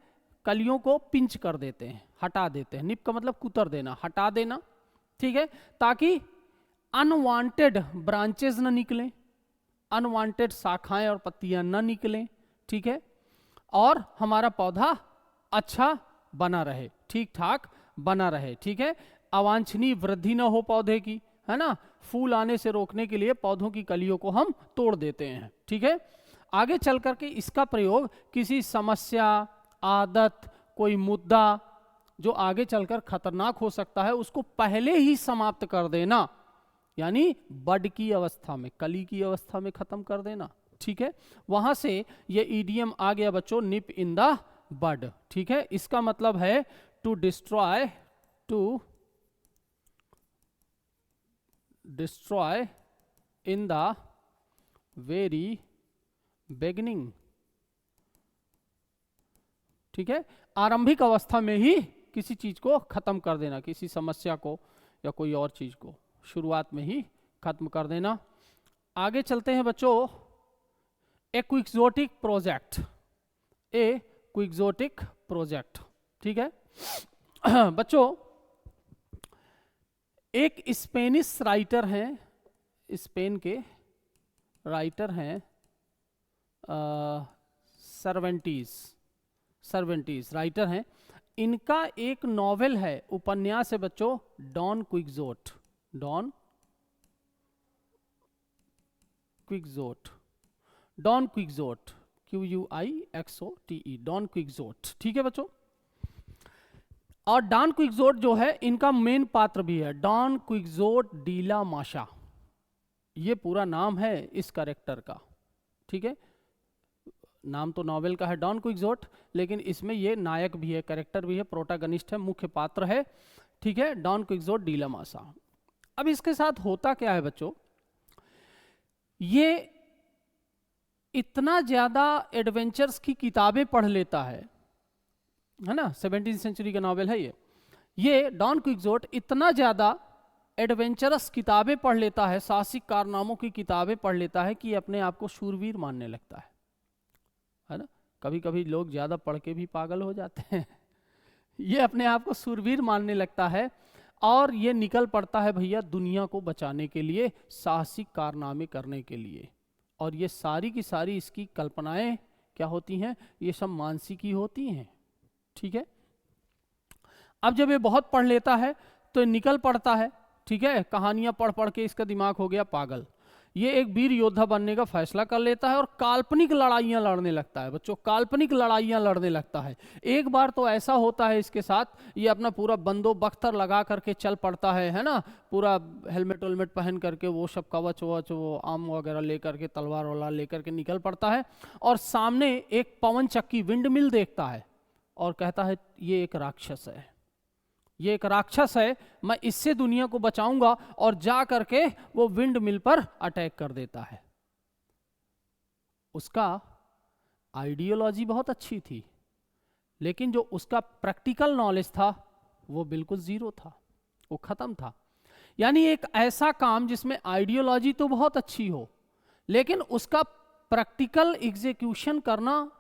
Speaker 1: कलियों को पिंच कर देते हैं, हटा देते हैं। निप का मतलब कुतर देना, हटा देना, ठीक है, ताकि अनवांटेड ब्रांचेस ना निकलें, अनवांटेड शाखाएं और पत्तियां ना निकलें, ठीक है, और हमारा पौधा अच्छा बना रहे, ठीक ठाक बना रहे, ठीक है, अवांछनीय वृद्धि ना हो पौधे की, है ना, फूल आने से रोकने के लिए पौधों की कलियों को हम तोड़ देते हैं, ठीक है। आगे चल करके इसका प्रयोग किसी समस्या, आदत, कोई मुद्दा जो आगे चलकर खतरनाक हो सकता है, उसको पहले ही समाप्त कर देना, यानी बड की अवस्था में, कली की अवस्था में खत्म कर देना, ठीक है, वहां से ये ईडियम आ गया बच्चों निप इन द बड। ठीक है, इसका मतलब है to destroy in the very beginning. ठीक है, आरंभिक अवस्था में ही किसी चीज को खत्म कर देना, किसी समस्या को या कोई और चीज को शुरुआत में ही खत्म कर देना। आगे चलते हैं बच्चों, ए क्विक्सोटिक प्रोजेक्ट। ठीक है बच्चों, एक स्पेनिश राइटर हैं, स्पेन के राइटर हैं सर्वेंटीज राइटर हैं। इनका एक नॉवेल है, उपन्यास है बच्चों, Don Quixote. QUIXOTE, Don Quixote. ठीक है बच्चों, और डॉन क्विक्सोट जो है इनका मेन पात्र भी है, डॉन क्विक्सोट डी ला माशा, ये पूरा नाम है इस कैरेक्टर का। ठीक है, नाम तो नॉवेल का है डॉन क्विक्सोट, लेकिन इसमें ये नायक भी है, कैरेक्टर भी है, प्रोटैगनिस्ट है, मुख्य पात्र है। ठीक है, डॉन क्विक्सोट डी ला माशा। अब इसके साथ होता क्या है बच्चों, ये इतना ज्यादा एडवेंचर्स की किताबें पढ़ लेता है ना, 17वीं सेंचुरी का नॉवेल है ये डॉन क्विक्सोट इतना ज्यादा एडवेंचरस किताबें पढ़ लेता है, साहसिक कारनामों की किताबें पढ़ लेता है कि अपने आप को शूरवीर मानने लगता है ना। कभी कभी लोग ज्यादा पढ़ के भी पागल हो जाते हैं ये अपने आप को शूरवीर मानने लगता है और ये निकल पड़ता है भैया दुनिया को बचाने के लिए, साहसिक कारनामे करने के लिए। और ये सारी की सारी इसकी कल्पनाएं क्या होती हैं, ये सब मानसिकी होती हैं। ठीक है, अब जब ये बहुत पढ़ लेता है तो निकल पड़ता है। ठीक है, कहानियां पढ़ पढ़ के इसका दिमाग हो गया पागल। ये एक वीर योद्धा बनने का फैसला कर लेता है और काल्पनिक लड़ाइयां लड़ने लगता है बच्चों, काल्पनिक लड़ाइयां लड़ने लगता है। एक बार तो ऐसा होता है इसके साथ, ये अपना पूरा बंदोबख्तर लगा करके चल पड़ता है ना, पूरा हेलमेट वेलमेट पहन करके, वो सब कवच वच, वो आम वगैरह लेकर के, तलवार वाला लेकर के निकल पड़ता है और सामने एक पवन चक्की विंड मिल देखता है और कहता है ये एक राक्षस है, ये एक राक्षस है, मैं इससे दुनिया को बचाऊंगा, और जा करके वो विंड मिल पर अटैक कर देता है। उसका आइडियोलॉजी बहुत अच्छी थी, लेकिन जो उसका प्रैक्टिकल नॉलेज था वो बिल्कुल जीरो था, वो खत्म था। यानी एक ऐसा काम जिसमें आइडियोलॉजी तो बहुत अच्छी हो, लेकिन उसका प्रैक्टिकल एग्जीक्यूशन करना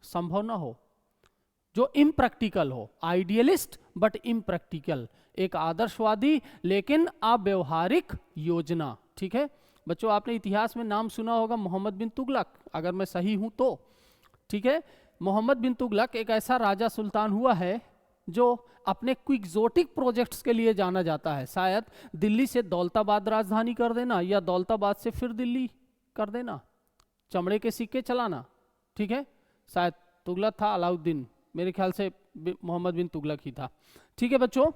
Speaker 1: संभव ना हो, जो इम्प्रैक्टिकल हो। आइडियलिस्ट बट इम्प्रैक्टिकल, एक आदर्शवादी लेकिन अव्यवहारिक योजना। ठीक है बच्चों, आपने इतिहास में नाम सुना होगा मोहम्मद बिन तुगलक, अगर मैं सही हूं तो। ठीक है, मोहम्मद बिन तुगलक एक ऐसा राजा सुल्तान हुआ है जो अपने क्विक्सोटिक प्रोजेक्ट्स के लिए जाना जाता है। शायद दिल्ली से दौलताबाद राजधानी कर देना, या दौलताबाद से फिर दिल्ली कर देना, चमड़े के सिक्के चलाना। ठीक है, शायद तुगलक था अलाउद्दीन, मेरे ख्याल से मोहम्मद बिन तुगलक ही था। ठीक है बच्चों,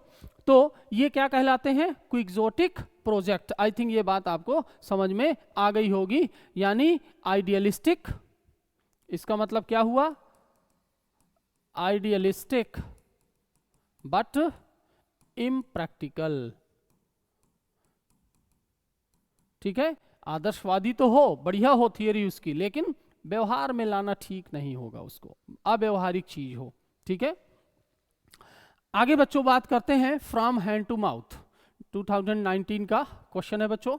Speaker 1: तो ये क्या कहलाते हैं, क्विक्सोटिक प्रोजेक्ट। आई थिंक ये बात आपको समझ में आ गई होगी। यानी आइडियलिस्टिक, इसका मतलब क्या हुआ, आइडियलिस्टिक बट इम्प्रैक्टिकल। ठीक है, आदर्शवादी तो हो, बढ़िया हो थियरी उसकी, लेकिन व्यवहार में लाना ठीक नहीं होगा, उसको अव्यवहारिक चीज हो। ठीक है, आगे बच्चों बात करते हैं फ्रॉम हैंड टू माउथ। 2019 का क्वेश्चन है बच्चों।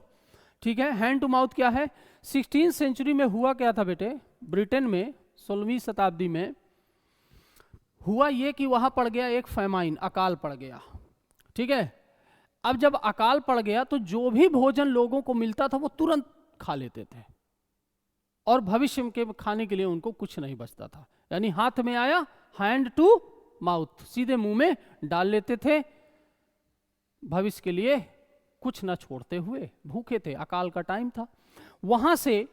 Speaker 1: ठीक है, हैंड टू माउथ क्या है, 16वीं सेंचुरी में हुआ क्या था बेटे, ब्रिटेन में 16वीं शताब्दी में हुआ ये कि वहां पड़ गया एक फैमाइन, अकाल पड़ गया। ठीक है, अब जब अकाल पड़ गया तो जो भी भोजन लोगों को मिलता था वो तुरंत खा लेते थे, और भविष्य के खाने के लिए उनको कुछ नहीं बचता था। यानी हाथ में आया, हैंड टू माउथ, सीधे मुंह में डाल लेते थे, भविष्य के लिए कुछ न छोड़ते हुए भूखे थे, अकाल का टाइम था। वहां से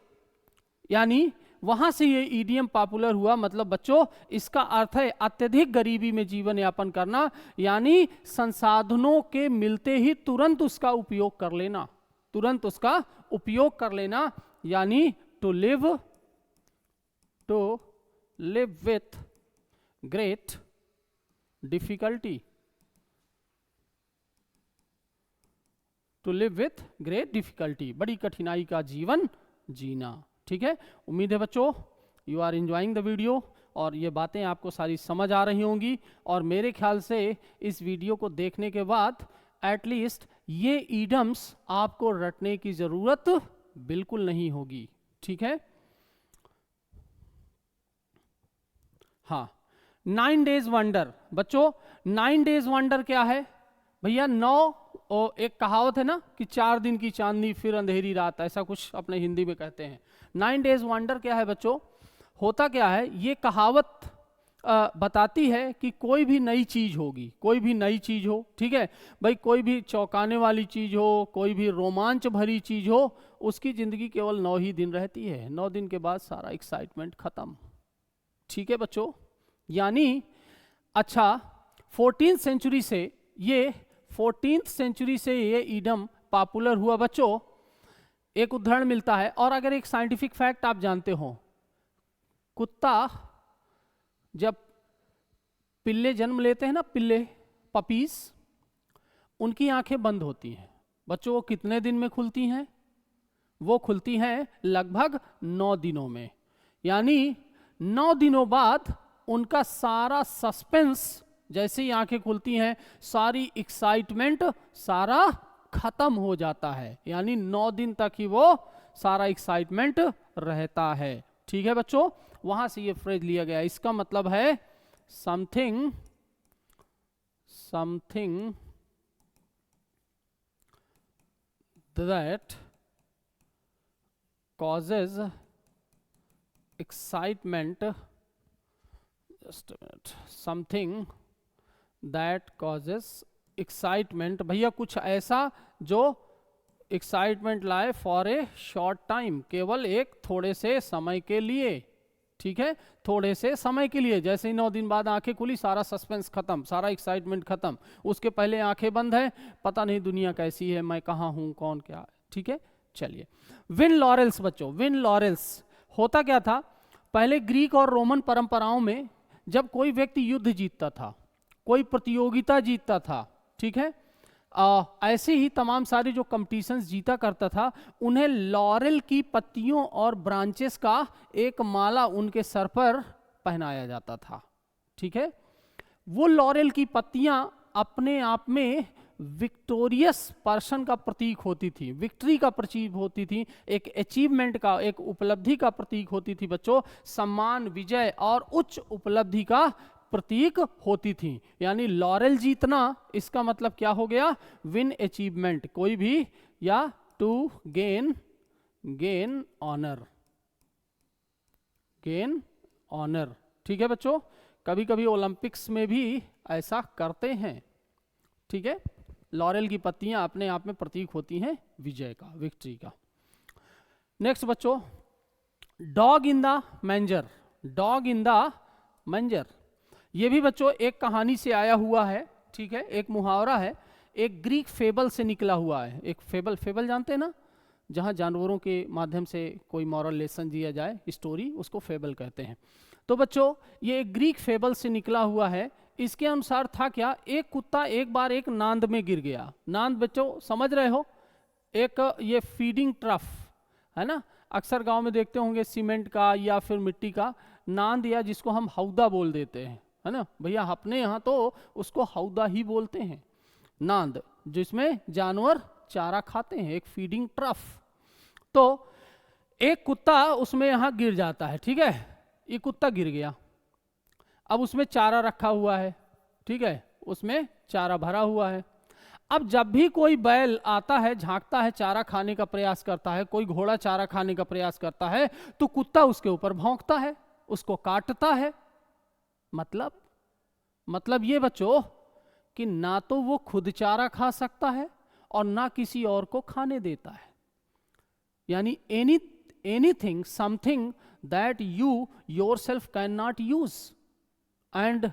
Speaker 1: यानी वहां से ये ईडियम पॉपुलर हुआ। मतलब बच्चों इसका अर्थ है अत्यधिक गरीबी में जीवन यापन करना, यानी संसाधनों के मिलते ही तुरंत उसका उपयोग कर लेना, तुरंत उसका उपयोग कर लेना, यानी to live to live with great difficulty, to live with great difficulty, बड़ी कठिनाई का जीवन जीना। ठीक है, उम्मीद है बच्चों you are enjoying the video और ये बातें आपको सारी समझ आ रही होंगी। और मेरे ख्याल से इस वीडियो को देखने के बाद एटलीस्ट ये ईडम्स आपको रटने की जरूरत बिल्कुल नहीं होगी। ठीक है, हाँ 9 डेज वंडर बच्चों, 9 डेज वंडर क्या है भैया? 9 एक कहावत है ना कि 4 दिन की चांदनी फिर अंधेरी रात, ऐसा कुछ अपने हिंदी में कहते हैं। 9 डेज वंडर क्या है बच्चों? होता क्या है, ये कहावत बताती है कि कोई भी नई चीज होगी, कोई भी नई चीज हो, ठीक है भाई, कोई भी चौंकाने वाली चीज हो, कोई भी रोमांच भरी चीज हो, उसकी जिंदगी केवल 9 ही दिन रहती है। 9 दिन के बाद सारा एक्साइटमेंट खत्म। ठीक है बच्चों, यानी अच्छा 14th सेंचुरी से ये ईडम पॉपुलर हुआ बच्चों। एक उदाहरण मिलता है, और अगर एक साइंटिफिक फैक्ट आप जानते हो, कुत्ता जब पिल्ले जन्म लेते हैं ना, पिल्ले पपीज, उनकी आंखें बंद होती हैं बच्चों। वो कितने दिन में खुलती हैं? वो खुलती हैं लगभग 9 दिनों में। यानी 9 दिनों बाद उनका सारा सस्पेंस, जैसे ही आंखें खुलती हैं, सारी एक्साइटमेंट सारा खत्म हो जाता है। यानी 9 दिन तक ही वो सारा एक्साइटमेंट रहता है। ठीक है बच्चों, वहां से ये फ्रेज लिया गया। इसका मतलब है something that causes excitement, just a minute, something that causes excitement, भैया कुछ ऐसा जो एक्साइटमेंट लाए फॉर ए शॉर्ट टाइम, केवल एक थोड़े से समय के लिए। ठीक है, थोड़े से समय के लिए। जैसे ही 9 दिन बाद आंखें खुली, सारा सस्पेंस खत्म, सारा एक्साइटमेंट खत्म। उसके पहले आंखें बंद है, पता नहीं दुनिया कैसी है, मैं कहाँ हूं, कौन क्या है। ठीक है, चलिए विन लॉरेल्स बच्चों, विन लॉरेल्स होता क्या था? पहले ग्रीक और रोमन परंपराओं में जब कोई व्यक्ति युद्ध जीतता था, कोई प्रतियोगिता जीतता था, ठीक है, ऐसे ही तमाम सारी जो कंपटीशंस जीता करता था, उन्हें लॉरेल की पत्तियों और ब्रांचेस का एक माला उनके सर पर पहनाया जाता था। ठीक है, वो लॉरेल की पत्तियां अपने आप में विक्टोरियस पर्सन का प्रतीक होती थी, विक्ट्री का प्रतीक होती थी, एक अचीवमेंट का, एक उपलब्धि का प्रतीक होती थी बच्चों, सम्मान, विजय और उच्च उपलब्धि का प्रतीक होती थी। यानी लॉरेल जीतना, इसका मतलब क्या हो गया? विन अचीवमेंट, कोई भी, या to gain honour, gain honour. ठीक है बच्चों, कभी कभी ओलंपिक्स में भी ऐसा करते हैं। ठीक है, लॉरेल की पत्तियां अपने आप में प्रतीक होती हैं विजय का, विक्ट्री का। नेक्स्ट बच्चों, dog in the manger, dog in the manger, ये भी बच्चों एक कहानी से आया हुआ है। ठीक है, एक मुहावरा है, एक ग्रीक फेबल से निकला हुआ है। एक फेबल, फेबल जानते हैं ना, जहां जानवरों के माध्यम से कोई मॉरल लेसन दिया जाए, स्टोरी, उसको फेबल कहते हैं। तो बच्चों ये एक ग्रीक फेबल से निकला हुआ है। इसके अनुसार था क्या, एक कुत्ता एक बार एक नांद में गिर गया। नांद बच्चों समझ रहे हो, एक ये फीडिंग ट्रफ है ना, अक्सर गांव में देखते होंगे सीमेंट का या फिर मिट्टी का नांद, या जिसको हम हौदा बोल देते हैं, है ना भैया, अपने यहाँ तो उसको हौदा ही बोलते हैं, नांद, जिसमें जानवर चारा खाते हैं, एक फीडिंग ट्रफ। तो एक कुत्ता उसमें यहाँ गिर जाता है। ठीक है, ये कुत्ता गिर गया, अब उसमें चारा रखा हुआ है, ठीक है, उसमें चारा भरा हुआ है। अब जब भी कोई बैल आता है, झांकता है, चारा खाने का प्रयास करता है, कोई घोड़ा चारा खाने का प्रयास करता है, तो कुत्ता उसके ऊपर भौंकता है, उसको काटता है। मतलब ये बच्चों कि ना तो वो खुद चारा खा सकता है और ना किसी और को खाने देता है। यानी anything, something that you yourself can not use and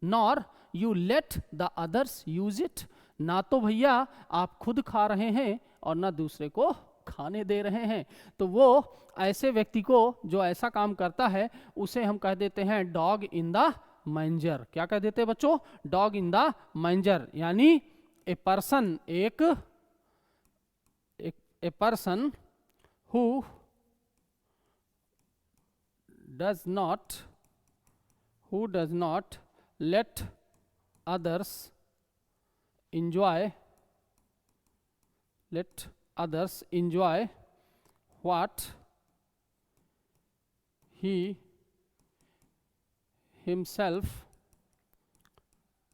Speaker 1: nor you let the others use it. ना तो भैया आप खुद खा रहे हैं और ना दूसरे को खाने दे रहे हैं। तो वो ऐसे व्यक्ति को जो ऐसा काम करता है उसे हम कह देते हैं डॉग इन द मैंजर। क्या कह देते हैं बच्चों? Dog in the manger. यानी a person, a person who does not let others enjoy what he himself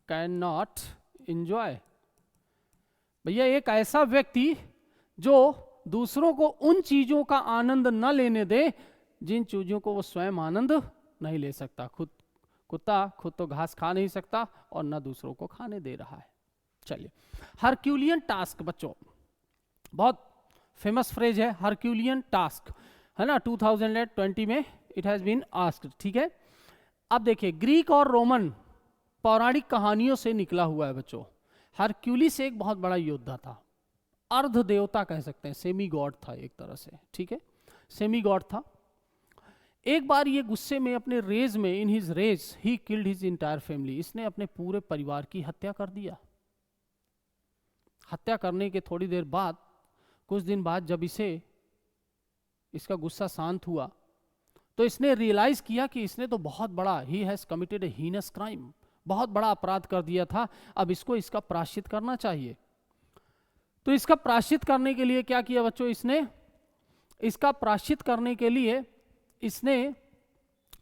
Speaker 1: cannot enjoy। भैया एक ऐसा व्यक्ति जो दूसरों को उन चीजों का आनंद न लेने दे जिन चीजों को वो स्वयं आनंद नहीं ले सकता। कुत्ता खुद तो घास खा नहीं सकता और न दूसरों को खाने दे रहा है। चलिए, हरक्यूलियन टास्क बच्चों, बहुत फेमस फ्रेज है हरक्यूलियन टास्क, है ना। 2020 में इट हैज बीन आस्क्ड, ठीक है। अब देखिए, ग्रीक और रोमन पौराणिक कहानियों से निकला हुआ है बच्चों। हरक्यूलिस एक बहुत बड़ा योद्धा था, अर्ध देवता कह सकते हैं, सेमी गॉड था एक तरह से, ठीक है, सेमी गॉड था। एक बार ये गुस्से में अपने रेज में, in his rage he killed his entire family, इसने अपने पूरे परिवार की हत्या कर दिया। हत्या करने के थोड़ी देर बाद, कुछ दिन बाद, जब इसका गुस्सा शांत हुआ तो इसने रियलाइज किया कि इसने तो बहुत बड़ा, he has committed A heinous crime, बहुत बड़ा अपराध कर दिया था। अब इसको इसका प्रायश्चित करना चाहिए। तो इसका प्रायश्चित करने के लिए क्या किया बच्चों? इसका प्रायश्चित करने के लिए इसने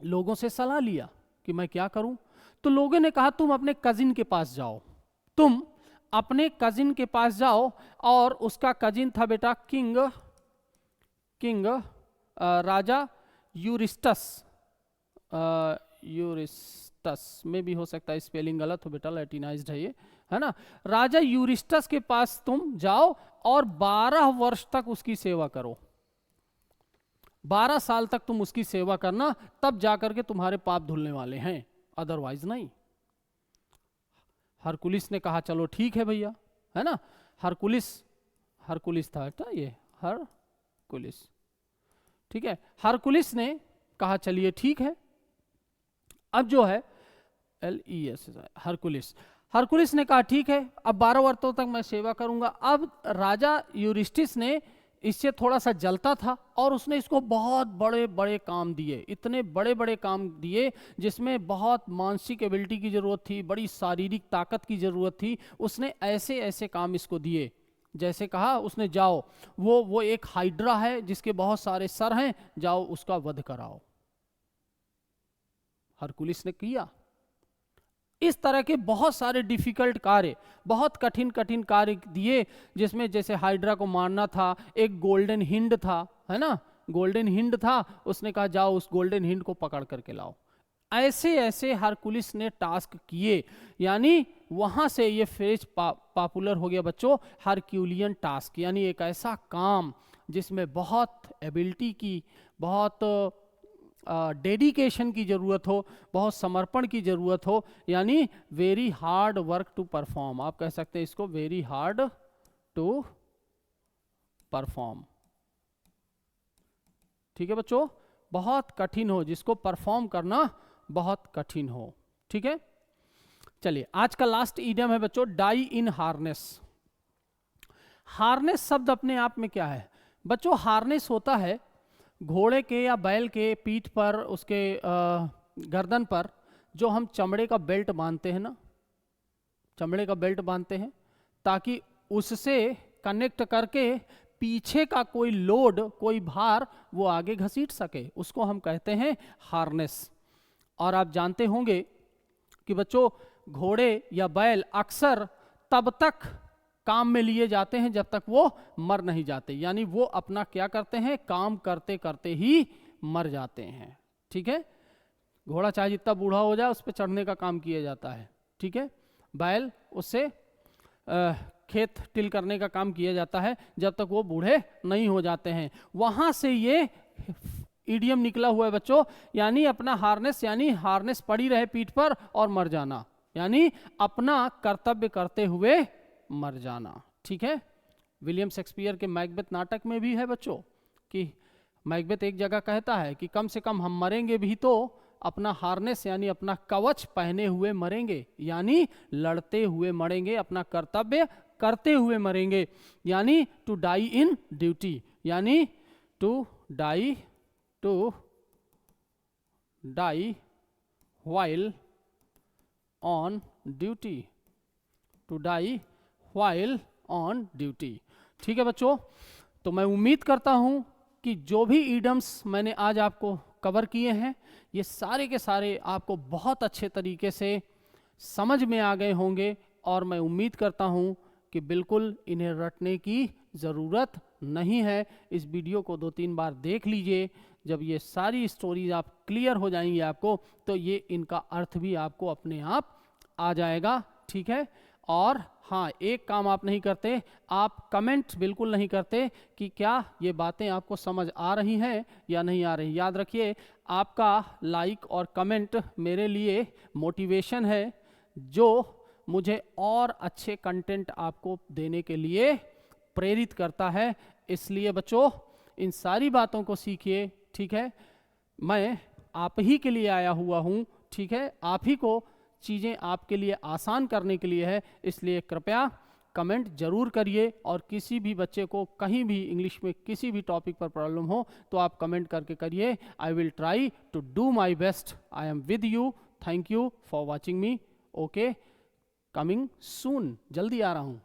Speaker 1: लोगों से सलाह लिया कि मैं क्या करूं। तो लोगों ने कहा तुम अपने कजिन के पास जाओ, तुम अपने कजिन के पास जाओ। और उसका कजिन था बेटा किंग राजा यूरिस्टस में भी हो सकता है स्पेलिंग गलत हो बेटा, लैटिनाइज्ड है ये, है ना। राजा यूरिस्टस के पास तुम जाओ और 12 वर्ष तक उसकी सेवा करो। 12 साल तक तुम उसकी सेवा करना, तब जाकर के तुम्हारे पाप धुलने वाले हैं, अदरवाइज नहीं। हरकुलिस ने कहा चलो ठीक है भैया, है ना। हरकुलिस था ये, हरकुलिस, ठीक है। हरकुलिस ने कहा चलिए ठीक है। अब जो है LES, हरकुलिस ने कहा ठीक है, अब 12 वर्षों तक मैं सेवा करूंगा। अब राजा यूरिस्टिस ने इससे थोड़ा सा जलता था और उसने इसको बहुत बड़े बड़े काम दिए, इतने बड़े बड़े काम दिए जिसमें बहुत मानसिक एबिलिटी की जरूरत थी, बड़ी शारीरिक ताकत की जरूरत थी। उसने ऐसे ऐसे काम इसको दिए, जैसे कहा उसने जाओ, वो एक हाइड्रा है जिसके बहुत सारे सर हैं, जाओ उसका वध कराओ। हरकुलिस ने किया। इस तरह के बहुत सारे डिफिकल्ट कार्य, बहुत कठिन कठिन कार्य दिए, जिसमें जैसे हाइड्रा को मारना था, एक गोल्डन हिंड था, है ना, गोल्डन हिंड था, उसने कहा जाओ उस गोल्डन हिंड को पकड़ करके लाओ। ऐसे ऐसे हरकुलिस ने टास्क किए, यानी वहां से ये फ्रेज पॉपुलर हो गया बच्चों, हरक्यूलियन टास्क, यानी एक ऐसा काम जिसमें बहुत एबिलिटी की, बहुत डेडिकेशन की जरूरत हो, बहुत समर्पण की जरूरत हो, यानी very hard work to perform. आप कह सकते हैं इसको वेरी हार्ड टू परफॉर्म, ठीक है बच्चों, बहुत कठिन हो, जिसको परफॉर्म करना बहुत कठिन हो, ठीक है। चलिए, आज का लास्ट इडियम है बच्चों, डाई इन हार्नेस। हार्नेस शब्द अपने आप में क्या है बच्चों? हार्नेस होता है घोड़े के या बैल के पीठ पर, उसके गर्दन पर जो हम चमड़े का बेल्ट बांधते हैं ना, चमड़े का बेल्ट बांधते हैं, ताकि उससे कनेक्ट करके पीछे का कोई लोड, कोई भार वो आगे घसीट सके, उसको हम कहते हैं हार्नेस। और आप जानते होंगे कि बच्चों घोड़े या बैल अक्सर तब तक काम में लिए जाते हैं जब तक वो मर नहीं जाते, यानी वो अपना क्या करते हैं, काम करते करते ही मर जाते हैं, ठीक है। घोड़ा चाहे जितना बूढ़ा हो जाए उस पर चढ़ने का काम किया जाता है, ठीक है। बैल उससे खेत टिल करने का काम किया जाता है जब तक वो बूढ़े नहीं हो जाते हैं। वहां से ये इडियम निकला हुआ है बच्चों, यानी अपना हार्नेस, यानी हार्नेस पड़ी रहे पीठ पर और मर जाना, यानी अपना कर्तव्य करते हुए मर जाना, ठीक है। विलियम शेक्सपियर के मैकबेथ नाटक में भी है बच्चों, कि मैकबेथ एक जगह कहता है कि कम से कम हम मरेंगे भी तो अपना हार्नेस यानी अपना कवच पहने हुए मरेंगे, यानी लड़ते हुए मरेंगे, अपना कर्तव्य करते हुए मरेंगे, यानी टू डाई इन ड्यूटी, यानी to die while on duty, to die while on duty। ठीक है बच्चों, तो मैं उम्मीद करता हूं कि जो भी ईडम्स मैंने आज आपको कवर किए हैं ये सारे के सारे आपको बहुत अच्छे तरीके से समझ में आ गए होंगे, और मैं उम्मीद करता हूं कि बिल्कुल इन्हें रटने की ज़रूरत नहीं है। इस वीडियो को 2-3 बार देख लीजिए, जब ये सारी स्टोरीज आप क्लियर हो जाएंगी आपको, तो ये इनका अर्थ भी आपको अपने आप आ जाएगा। ठीक है, और हाँ, एक काम आप नहीं करते, आप कमेंट बिल्कुल नहीं करते कि क्या ये बातें आपको समझ आ रही हैं या नहीं आ रही। याद रखिए, आपका लाइक और कमेंट मेरे लिए मोटिवेशन है, जो मुझे और अच्छे कंटेंट आपको देने के लिए प्रेरित करता है। इसलिए बच्चों, इन सारी बातों को सीखिए। ठीक है, मैं आप ही के लिए आया हुआ हूँ। ठीक है, आप ही को चीज़ें आपके लिए आसान करने के लिए है, इसलिए कृपया कमेंट जरूर करिए, और किसी भी बच्चे को कहीं भी इंग्लिश में किसी भी टॉपिक पर प्रॉब्लम हो तो आप कमेंट करके करिए। I will try to do my best. I am with you. Thank you for watching me. Okay, coming soon, जल्दी आ रहा हूँ।